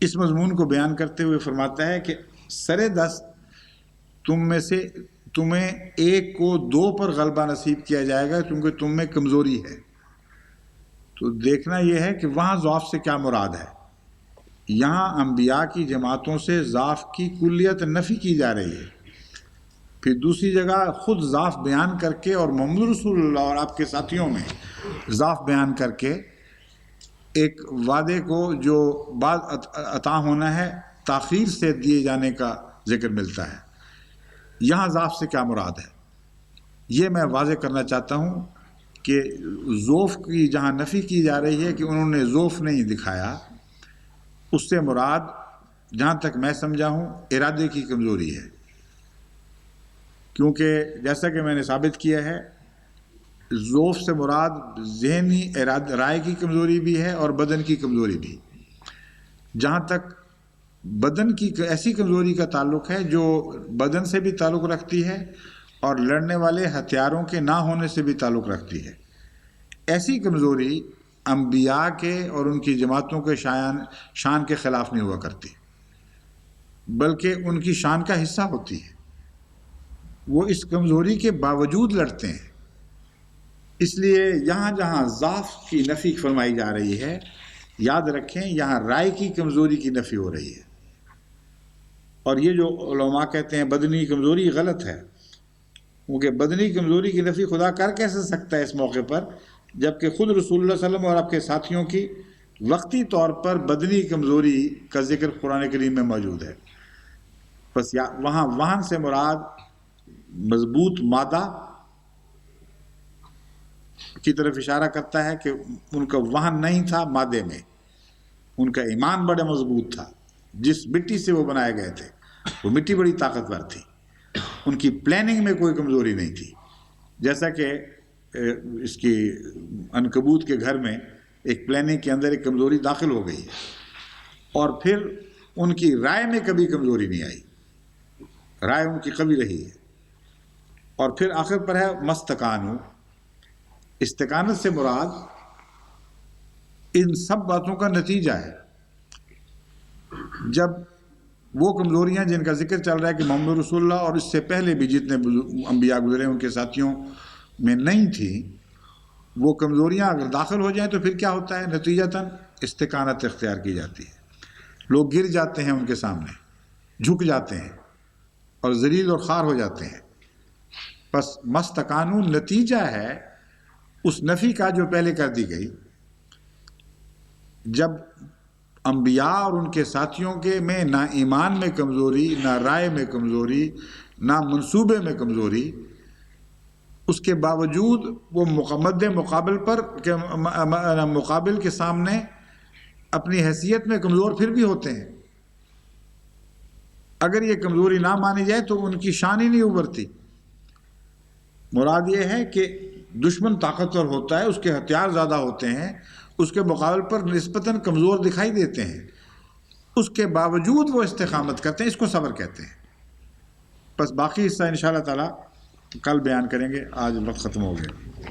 اس مضمون کو بیان کرتے ہوئے فرماتا ہے کہ سرے 10 تم میں سے تمہیں 1 کو 2 پر غلبہ نصیب کیا جائے گا کیونکہ تم میں کمزوری ہے۔ تو دیکھنا یہ ہے کہ وہاں ضعف سے کیا مراد ہے۔ یہاں انبیاء کی جماعتوں سے ضعف کی کلیت نفی کی جا رہی ہے، پھر دوسری جگہ خود ضعف بیان کر کے اور محمد رسول اللہ اور آپ کے ساتھیوں میں ضعف بیان کر کے ایک وعدے کو جو بعد عطا ہونا ہے تاخیر سے دیے جانے کا ذکر ملتا ہے۔ یہاں ضعف سے کیا مراد ہے یہ میں واضح کرنا چاہتا ہوں کہ ضعف کی جہاں نفی کی جا رہی ہے کہ انہوں نے ضعف نہیں دکھایا، اس سے مراد جہاں تک میں سمجھا ہوں ارادے کی کمزوری ہے، کیونکہ جیسا کہ میں نے ثابت کیا ہے ضعف سے مراد ذہنی رائے کی کمزوری بھی ہے اور بدن کی کمزوری بھی۔ جہاں تک بدن کی ایسی کمزوری کا تعلق ہے جو بدن سے بھی تعلق رکھتی ہے اور لڑنے والے ہتھیاروں کے نہ ہونے سے بھی تعلق رکھتی ہے، ایسی کمزوری انبیاء کے اور ان کی جماعتوں کے شان کے خلاف نہیں ہوا کرتی، بلکہ ان کی شان کا حصہ ہوتی ہے۔ وہ اس کمزوری کے باوجود لڑتے ہیں۔ اس لیے یہاں جہاں ضعف کی نفی فرمائی جا رہی ہے، یاد رکھیں یہاں رائے کی کمزوری کی نفی ہو رہی ہے۔ اور یہ جو علماء کہتے ہیں بدنی کمزوری، غلط ہے، کیونکہ بدنی کمزوری کی نفی خدا کر کیسے سکتا ہے اس موقع پر جبکہ خود رسول اللہ صلی اللہ علیہ وسلم اور آپ کے ساتھیوں کی وقتی طور پر بدنی کمزوری کا ذکر قرآن کریم میں موجود ہے۔ بس وہاں وہن سے مراد مضبوط مادہ کی طرف اشارہ کرتا ہے کہ ان کا وہن نہیں تھا مادے میں، ان کا ایمان بڑا مضبوط تھا۔ جس مٹی سے وہ بنائے گئے تھے وہ مٹی بڑی طاقتور تھی، ان کی پلاننگ میں کوئی کمزوری نہیں تھی۔ جیسا کہ اس کی عنکبوت کے گھر میں ایک پلاننگ کے اندر ایک کمزوری داخل ہو گئی ہے، اور پھر ان کی رائے میں کبھی کمزوری نہیں آئی، رائے ان کی قوی رہی ہے۔ اور پھر آخر پر ہے مستقانو، استقامت سے مراد ان سب باتوں کا نتیجہ ہے۔ جب وہ کمزوریاں جن کا ذکر چل رہا ہے کہ محمد رسول اللہ اور اس سے پہلے بھی جتنے انبیاء گزرے ان کے ساتھیوں میں نہیں تھی، وہ کمزوریاں اگر داخل ہو جائیں تو پھر کیا ہوتا ہے؟ نتیجتاً استقامت اختیار کی جاتی ہے، لوگ گر جاتے ہیں ان کے سامنے، جھک جاتے ہیں اور ذلیل اور خوار ہو جاتے ہیں۔ بس مستقانو نتیجہ ہے اس نفی کا جو پہلے کر دی گئی۔ جب انبیاء اور ان کے ساتھیوں کے میں نہ ایمان میں کمزوری، نہ رائے میں کمزوری، نہ منصوبے میں کمزوری، اس کے باوجود وہ مقابل کے سامنے اپنی حیثیت میں کمزور پھر بھی ہوتے ہیں۔ اگر یہ کمزوری نہ مانی جائے تو ان کی شان ہی نہیں ابھرتی۔ مراد یہ ہے کہ دشمن طاقتور ہوتا ہے، اس کے ہتھیار زیادہ ہوتے ہیں، اس کے مقابل پر نسبتاً کمزور دکھائی دیتے ہیں، اس کے باوجود وہ استقامت کرتے ہیں، اس کو صبر کہتے ہیں۔ بس باقی حصہ انشاءاللہ تعالی کل بیان کریں گے، آج وقت ختم ہو گیا۔